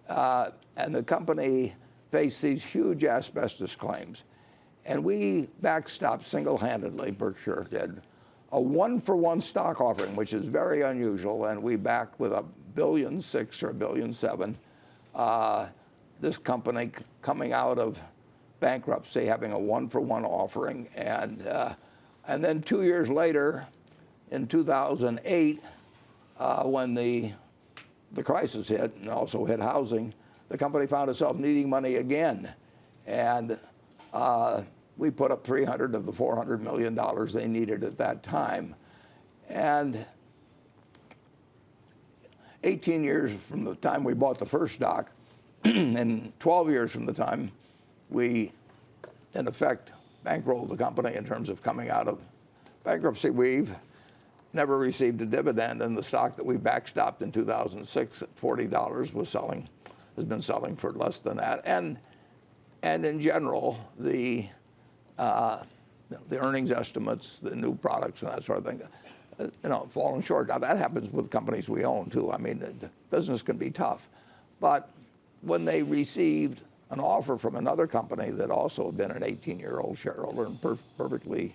the company faced these huge asbestos claims. And we backstopped single-handedly, Berkshire did, a 1-for-1 stock offering, which is very unusual, and we backed with $1.6 billion or $1.7 billion. This company coming out of bankruptcy, having a 1-for-1 offering, and then 2 years later, in 2008, when the crisis hit and also hit housing, the company found itself needing money again, and we put up $300 of the $400 million they needed at that time, and 18 years from the time we bought the first stock, and 12 years from the time we, in effect, bankrolled the company in terms of coming out of bankruptcy, we've never received a dividend, and the stock that we backstopped in 2006 at $40 was selling has been selling for less than that. And in general, the earnings estimates, the new products and that sort of thing, falling short. Now, that happens with companies we own, too. I mean, the business can be tough. But when they received an offer from another company that also had been an 18-year-old shareholder and perfectly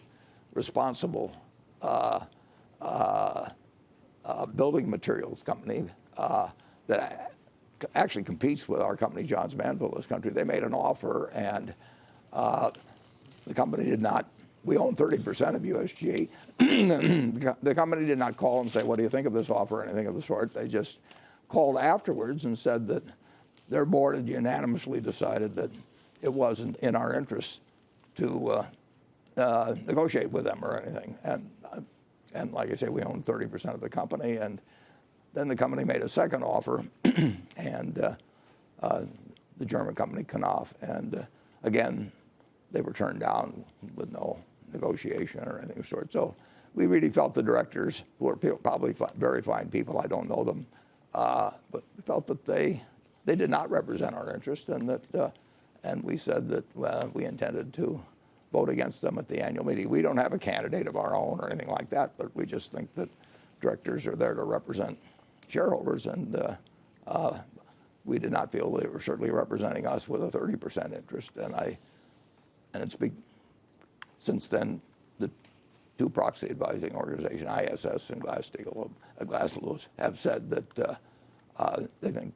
responsible building materials company that actually competes with our company, Johns Manville, in this country, they made an offer, and the company did not. We own 30% of USG. The company did not call and say, what do you think of this offer or anything of the sort. They just called afterwards and said that their board had unanimously decided that it wasn't in our interest to negotiate with them or anything. And like I say, we own 30% of the company. And then the company made a second offer, and the German company, Knauf. And again, they were turned down with no negotiation or anything of the sort. So we really felt the directors, who are probably very fine people, I don't know them, but we felt that they did not represent our interest, and that and we said that we intended to vote against them at the annual meeting. We don't have a candidate of our own or anything like that, but we just think that directors are there to represent shareholders, and we did not feel they were certainly representing us with a 30% interest. Since then, the two proxy advising organizations, ISS and Glass-Lewis, have said that they think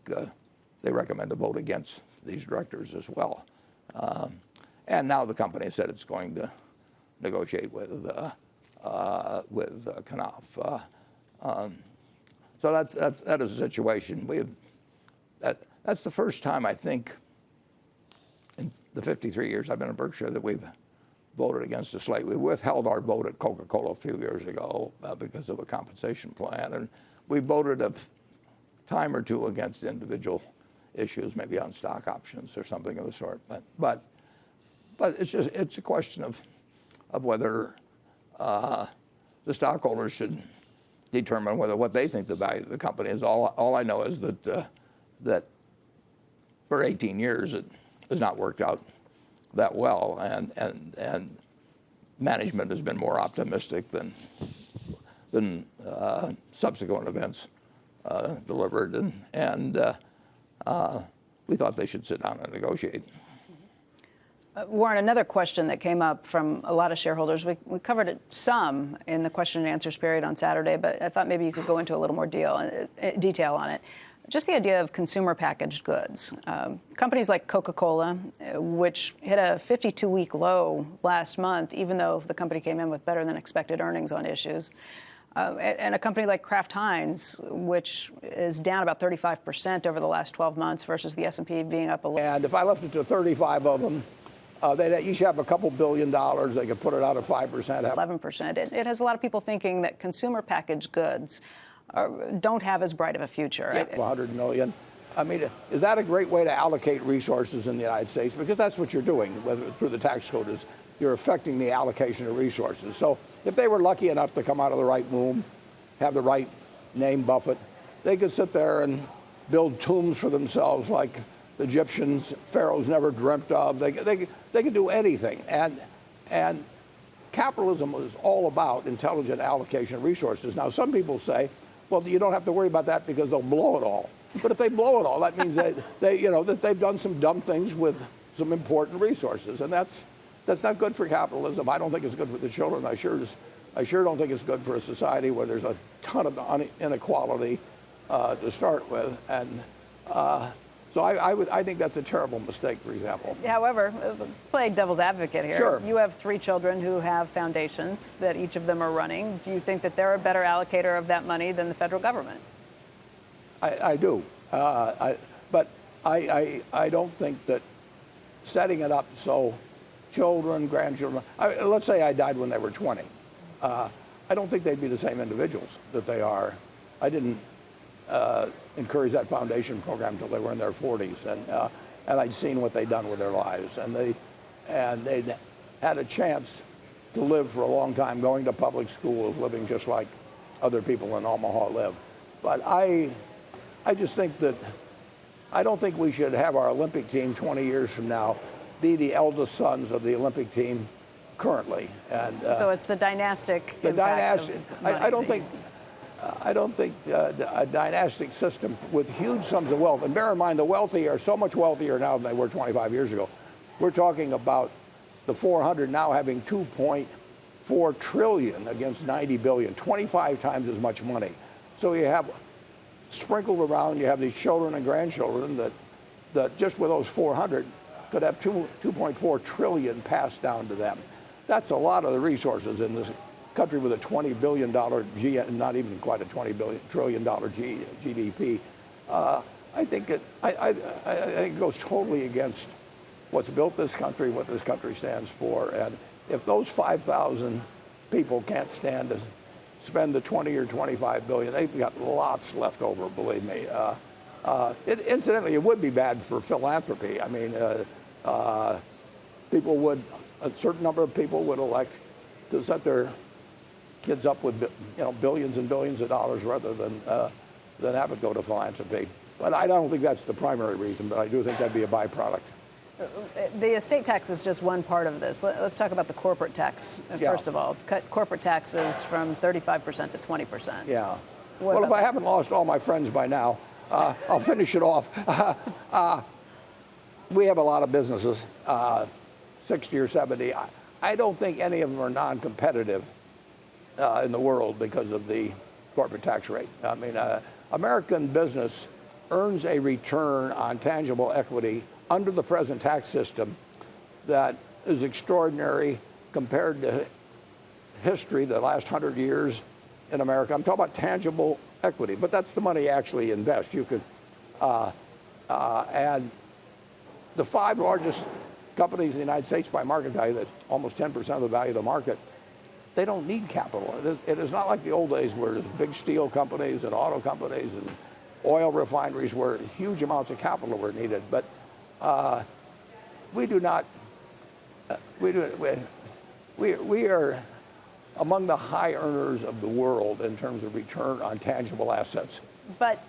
they recommend a vote against these directors as well. And now the company has said it's going to negotiate with Knauf. So that is a situation. That's the first time, I think, in the 53 years I've been in Berkshire, that we've voted against a slate. We withheld our vote at Coca-Cola a few years ago because of a compensation plan, and we voted a time or two against individual issues, maybe on stock options or something of the sort. But it's a question of whether the stockholders should determine what they think the value of the company is. All I know is that for 18 years it has not worked out that well, and management has been more optimistic than subsequent events delivered, and we thought they should sit down and negotiate. Warren, another question that came up from a lot of shareholders, we covered it some in the question and answers period on Saturday, but I thought maybe you could go into a little more detail on it. Just the idea of consumer packaged goods. Companies like Coca-Cola, which hit a 52-week low last month, even though the company came in with better than expected earnings on issues. And a company like Kraft Heinz, which is down about 35% over the last 12 months versus the S&P being up a little. And if I left it to 35 of them, they'd each have a couple $2 billion. They could put it out at 5%. 11%. It has a lot of people thinking that consumer packaged goods don't have as bright of a future. Yep, 100 million. I mean, is that a great way to allocate resources in the United States? Because that's what you're doing, whether it's through the tax code, is you're affecting the allocation of resources. So if they were lucky enough to come out of the right womb, have the right name, Buffett, they could sit there and build tombs for themselves like the Egyptians, pharaohs never dreamt of. They could do anything. And capitalism is all about intelligent allocation of resources. Now, some people say, well, you don't have to worry about that because they'll blow it all. But if they blow it all, that means that they've done some dumb things with some important resources, and that's not good for capitalism. I don't think it's good for the children. I sure don't think it's good for a society where there's a ton of inequality to start with, and so I think that's a terrible mistake, for example. However, play devil's advocate here. Sure. You have 3 children who have foundations that each of them are running. Do you think that they're a better allocator of that money than the federal government? I do. But I don't think that setting it up so children, grandchildren, let's say I died when they were 20. I don't think they'd be the same individuals that they are. I didn't encourage that foundation program until they were in their 40s, and I'd seen what they'd done with their lives, and they'd had a chance to live for a long time, going to public schools, living just like other people in Omaha live. But I just think that I don't think we should have our Olympic team 20 years from now be the eldest sons of the Olympic team currently. And so it's the dynastic. the impact dynastic. of money. I don't think a dynastic system with huge sums of wealth. And bear in mind, the wealthy are so much wealthier now than they were 25 years ago. We're talking about the 400 now having 2.4 trillion against 90 billion, 25 times as much money. So you have sprinkled around, you have these children and grandchildren that just with those 400 could have 2.4 trillion passed down to them. That's a lot of the resources in this country with a $20 billion, not even quite a $20 trillion GDP. I think it goes totally against what's built this country, what this country stands for. And if those 5,000 people can't stand to spend the 20 or 25 billion, they've got lots left over, believe me. Incidentally, it would be bad for philanthropy. I mean, a certain number of people would elect to set their kids up with billions and billions of dollars rather than have it go to philanthropy. But I don't think that's the primary reason, but I do think that'd be a byproduct. The estate tax is just one part of this. Let's talk about the corporate tax, first of all. Cut corporate taxes from 35% to 20%. Yeah. Well, if I haven't lost all my friends by now, I'll finish it off. We have a lot of businesses, 60 or 70. I don't think any of them are non-competitive in the world because of the corporate tax rate. I mean, American business earns a return on tangible equity under the present tax system that is extraordinary compared to history, the last 100 years in America. I'm talking about tangible equity, but that's the money you actually invest. You could, and the 5 largest companies in the United States by market value, that's almost 10% of the value of the market, they don't need capital. It is not like the old days where there's big steel companies and auto companies and oil refineries where huge amounts of capital were needed. But we do not, we are among the high earners of the world in terms of return on tangible assets. But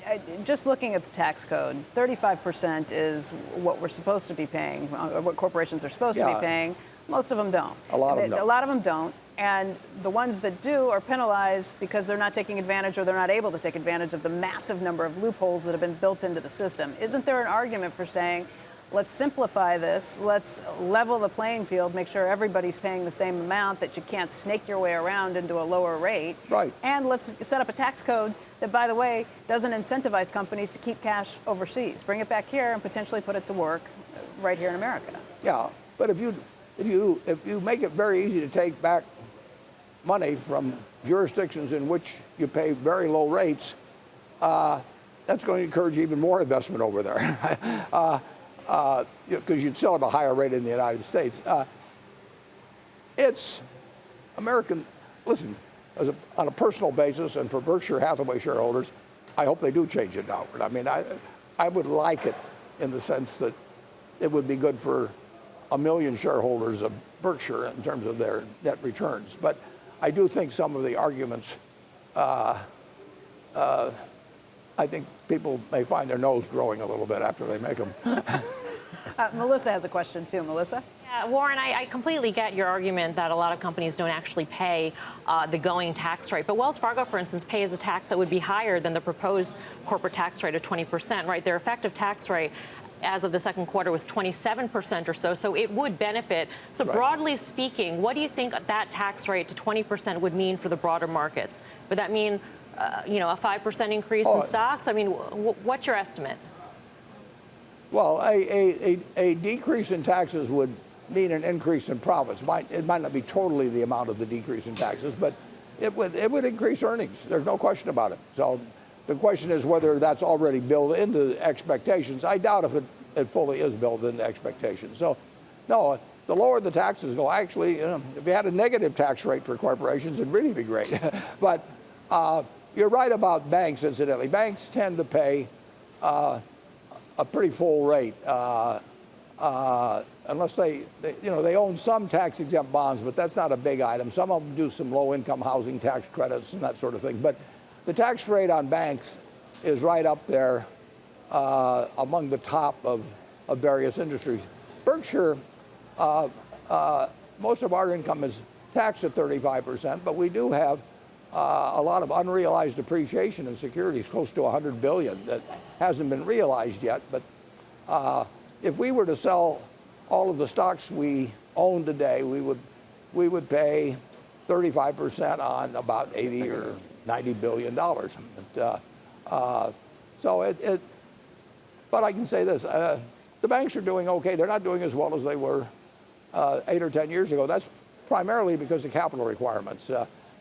just looking at the tax code, 35% is what we're supposed to be paying, what corporations are supposed to be paying. Most of them don't. A lot of them don't. A lot of them don't. And the ones that do are penalized because they're not taking advantage or they're not able to take advantage of the massive number of loopholes that have been built into the system. Isn't there an argument for saying, let's simplify this, let's level the playing field, make sure everybody's paying the same amount, that you can't snake your way around into a lower rate. Right. And let's set up a tax code that, by the way, doesn't incentivize companies to keep cash overseas. Bring it back here and potentially put it to work right here in America. Yeah, but if you make it very easy to take back money from jurisdictions in which you pay very low rates, that's going to encourage even more investment over there. Because you'd still have a higher rate in the United States. It's American, listen, on a personal basis and for Berkshire Hathaway shareholders, I hope they do change it downward. I mean, I would like it in the sense that it would be good for 1 million shareholders of Berkshire in terms of their net returns. But I do think some of the arguments, I think people may find their nose growing a little bit after they make them. Melissa has a question too. Melissa? Yeah, Warren, I completely get your argument that a lot of companies don't actually pay the going tax rate. But Wells Fargo, for instance, pays a tax that would be higher than the proposed corporate tax rate of 20%, right? Their effective tax rate as of the second quarter was 27% or so, so it would benefit. So right. Broadly speaking, what do you think that tax rate to 20% would mean for the broader markets? Would that mean, a 5% increase in stocks? I mean, what's your estimate? Well, a decrease in taxes would mean an increase in profits. It might not be totally the amount of the decrease in taxes, but it would increase earnings. There's no question about it. So the question is whether that's already built into expectations. I doubt if it fully is built into expectations. So, no, the lower the taxes go, actually, if you had a negative tax rate for corporations, it'd really be great. But you're right about banks, incidentally. Banks tend to pay a pretty full rate, unless they own some tax-exempt bonds, but that's not a big item. Some of them do some low-income housing tax credits and that sort of thing. But the tax rate on banks is right up there among the top of various industries. Berkshire, most of our income is taxed at 35%, but we do have a lot of unrealized appreciation in securities, close to $100 billion, that hasn't been realized yet. But if we were to sell all of the stocks we own today, we would pay 35% on about 80 or 90 billion dollars. But I can say this: the banks are doing okay. They're not doing as well as they were 8 or 10 years ago. That's primarily because of capital requirements.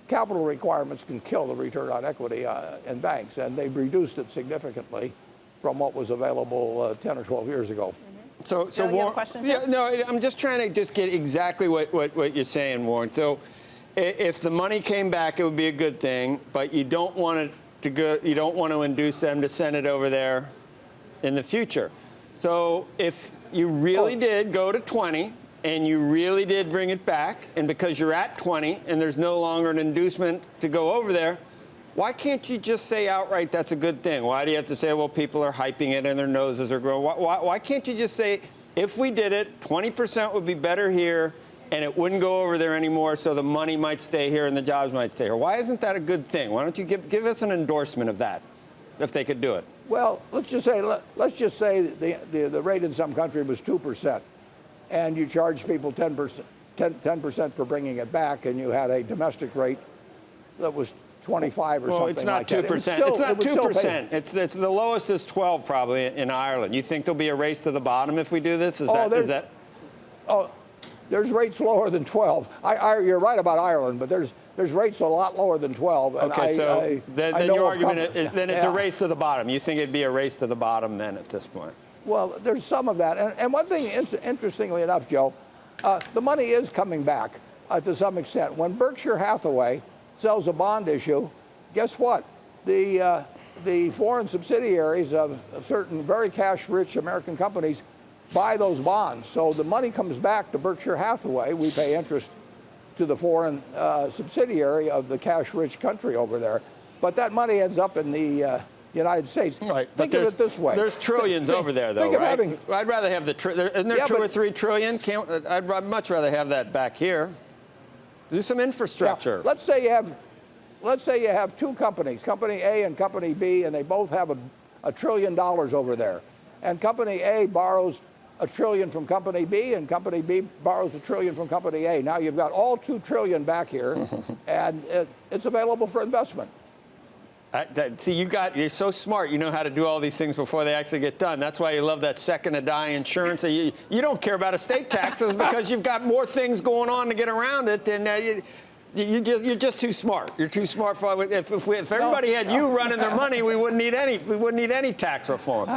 Capital requirements can kill the return on equity in banks, and they've reduced it significantly from what was available 10 or 12 years ago. So you have a question? Yeah, no, I'm just trying to just get exactly what you're saying, Warren. So if the money came back, it would be a good thing, but you don't want it to go. You don't want to induce them to send it over there in the future. So if you really did go to 20 and you really did bring it back, and because you're at 20 and there's no longer an inducement to go over there, why can't you just say outright that's a good thing? Why do you have to say, well, people are hyping it and their noses are growing? Why can't you just say, if we did it, 20% would be better here and it wouldn't go over there anymore, so the money might stay here and the jobs might stay here? Why isn't that a good thing? Why don't you give us an endorsement of that, if they could do it? Well, let's just say the rate in some country was 2%, and you charge people 10% for bringing it back, and you had a domestic rate that was 25 or something like that. Well, it's not 2%. It's not 2%. It's the lowest is 12 probably in Ireland. You think there'll be a race to the bottom if we do this? Is that? Oh, there's rates lower than 12. You're right about Ireland, but there's rates a lot lower than 12. And Okay, then your argument is then it's a Yeah. race to the bottom. You think it'd be a race to the bottom then at this point? Well, there's some of that. And one thing, interestingly enough, Joe, the money is coming back to some extent. When Berkshire Hathaway sells a bond issue, guess what? The foreign subsidiaries of certain very cash-rich American companies buy those bonds. So the money comes back to Berkshire Hathaway. We pay interest to the foreign subsidiary of the cash-rich country over there. But that money ends up in the United States. Right. Think of it this way. There's trillions over there, though, right? I'd rather have isn't there 2 or 3 trillion? I'd much rather have that back here. Do some infrastructure. Yeah. Let's say you have two companies, Company A and Company B, and they both have $1 trillion over there. And Company A borrows $1 trillion from Company B, and Company B borrows $1 trillion from Company A. Now you've got all $2 trillion back here, and it's available for investment. See, you're so smart. You know how to do all these things before they actually get done. That's why you love that second to die insurance. You don't care about estate taxes because you've got more things going on to get around it than you're just too smart. You're too smart for if everybody had you running their money, we wouldn't need any tax reform.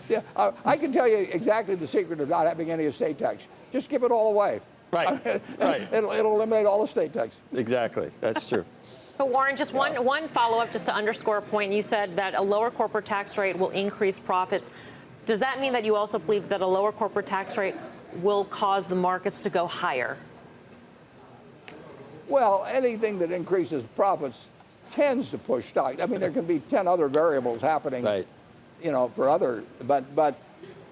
Yeah, I can tell you exactly the secret of not having any estate tax. Just give it all away. Right. Right. It'll eliminate all estate tax. Exactly. That's true. But Warren, just one follow-up just to underscore a point. You said that a lower corporate tax rate will increase profits. Does that mean that you also believe that a lower corporate tax rate will cause the markets to go higher? Well, anything that increases profits tends to push stock. I mean, there can be 10 other variables happening, Right. For other, but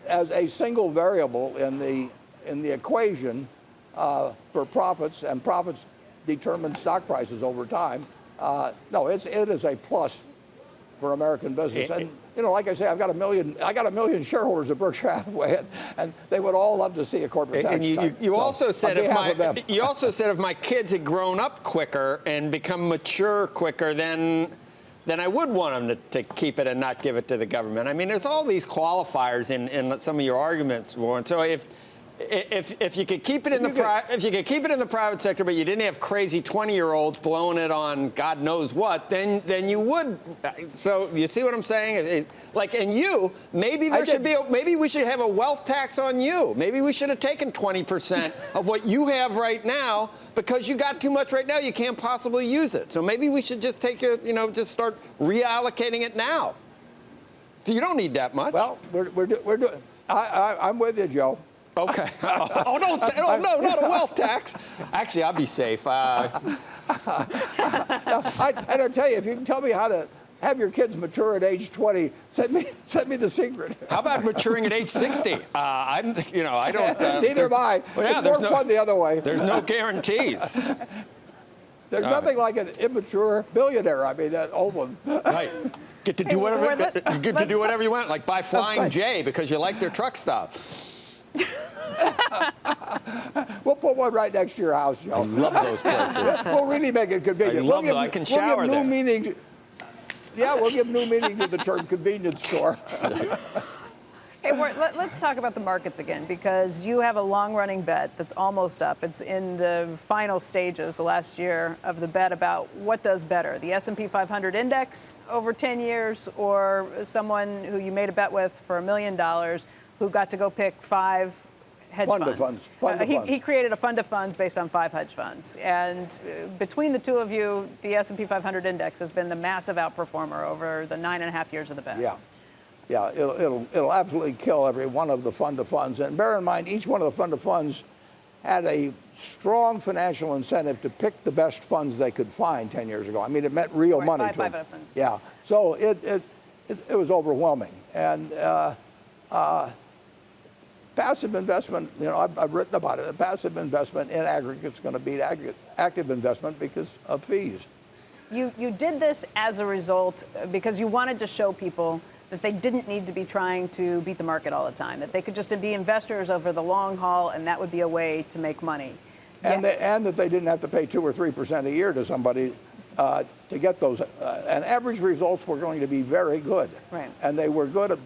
as a single variable in the equation for profits, and profits determine stock prices over time. No, it is a plus for American business. And like I say, I got a million shareholders at Berkshire Hathaway, and they would all love to see a corporate tax cut. You also said if my kids had grown up quicker and become mature quicker, then I would want them to keep it and not give it to the government. I mean, there's all these qualifiers in some of your arguments, Warren. So if you could keep it in the private sector, but you didn't have crazy 20-year-olds blowing it on God knows what, then you would. So you see what I'm saying? Maybe we should have a wealth tax on you. Maybe we should have taken 20% of what you have right now because you got too much right now. You can't possibly use it. So maybe we should just just start reallocating it now. So you don't need that much. Well, we're doing. I'm with you, Joe. Okay. Don't say. No, not a wealth tax. Actually, I'll be safe. And I'll tell you, if you can tell me how have your kids mature at age 20. Send me the secret. How about maturing at age 60? I don't. Neither am I. Well, yeah, it's more fun the other way. There's no guarantees. There's nothing like an immature billionaire. I mean, that old one. Right. Get to do whatever. Get to do whatever you want, like buy Flying J because you like their truck stop. We'll put one right next to your house, Joe. I love those places. We'll really make it convenient. I love them. I can shower there. We'll give new meaning to the term convenience store. Hey, Warren, let's talk about the markets again, because you have a long-running bet that's almost up. It's in the final stages, the last year of the bet, about what does better, the S&P 500 index over 10 years or someone who you made a bet with for $1 million who got to go pick 5 hedge funds. He created a fund of funds based on 5 hedge funds. And between the two of you, the S&P 500 index has been the massive outperformer over the 9.5 years of the bet. Yeah, it'll absolutely kill every one of the fund of funds. And bear in mind, each one of the fund of funds had a strong financial incentive to pick the best funds they could find 10 years ago. I mean, it meant real money to them. Funds. Yeah, so it was overwhelming. And passive investment, I've written about it. Passive investment in aggregate is going to beat active investment because of fees. You did this as a result because you wanted to show people that they didn't need to be trying to beat the market all the time, that they could just be investors over the long haul, and that would be a way to make money. And that they didn't have to pay 2 or 3% a year to somebody to get those. And average results were going to be very good. Right. And they were good.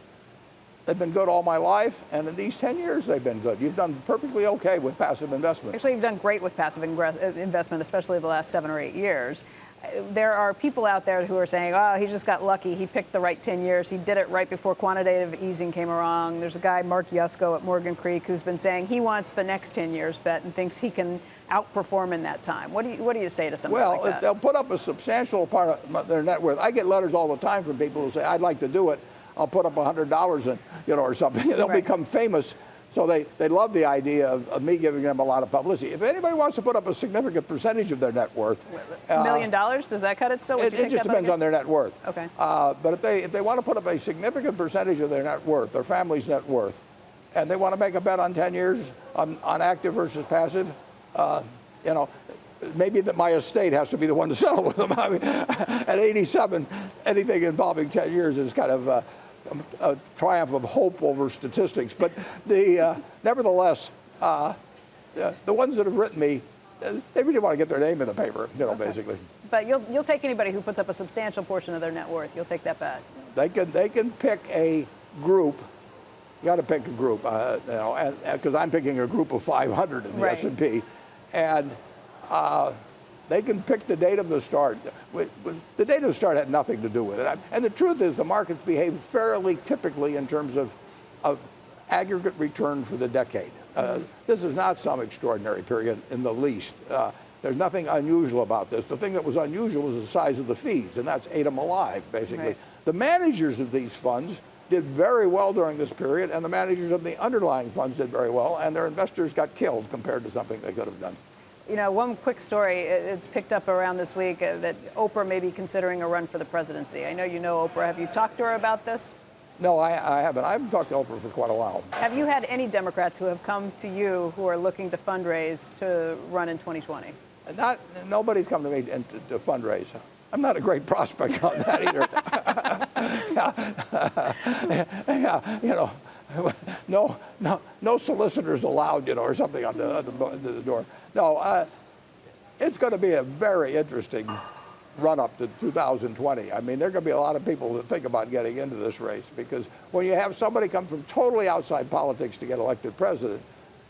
They've been good all my life, and in these 10 years they've been good. You've done perfectly okay with passive investment. Actually, you've done great with passive investment, especially the last 7 or 8 years. There are people out there who are saying, oh, he just got lucky. He picked the right 10 years. He did it right before quantitative easing came along. There's a guy, Mark Yusko at Morgan Creek, who's been saying he wants the next 10 years bet and thinks he can outperform in that time. What do you say to somebody like that? Well, they'll put up a substantial part of their net worth. I get letters all the time from people who say, I'd like to do it. I'll put up $100 or something. They'll become famous. So they love the idea of me giving them a lot of publicity. If anybody wants to put up a significant percentage of their net worth, $1 million, does that cut it still? It just depends on their net worth. Okay. But if they want to put up a significant percentage of their net worth, their family's net worth, and they want to make a bet on 10 years on active versus passive, maybe that my estate has to be the one to settle with them. I mean, at 87, anything involving 10 years is kind of a triumph of hope over statistics. But nevertheless, the ones that have written me, they really want to get their name in the paper, basically. But you'll take anybody who puts up a substantial portion of their net worth. You'll take that bet. They can pick a group. You got to pick a group, and because I'm picking a group of 500 in the S&P, and they can pick the date of the start. The date of the start had nothing to do with it. And the truth is the markets behave fairly typically in terms of aggregate return for the decade. This is not some extraordinary period in the least. There's nothing unusual about this. The thing that was unusual was the size of the fees, and that's ate them alive, basically. Right. The managers of these funds did very well during this period, and the managers of the underlying funds did very well, and their investors got killed compared to something they could have done. One quick story, it's picked up around this week that Oprah may be considering a run for the presidency. I know you know Oprah. Have you talked to her about this? No, I haven't. I haven't talked to Oprah for quite a while. Have you had any Democrats who have come to you who are looking to fundraise to run in 2020? Nobody's come to me to fundraise. I'm not a great prospect on that either. No solicitors allowed, or something on the door. No, it's going to be a very interesting run-up to 2020. I mean, there are going to be a lot of people that think about getting into this race, because when you have somebody come from totally outside politics to get elected president,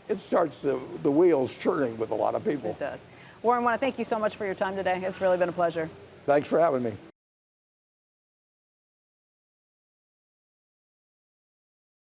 it starts the wheels churning with a lot of people. It does. Warren, I want to thank you so much for your time today. It's really been a pleasure. Thanks for having me.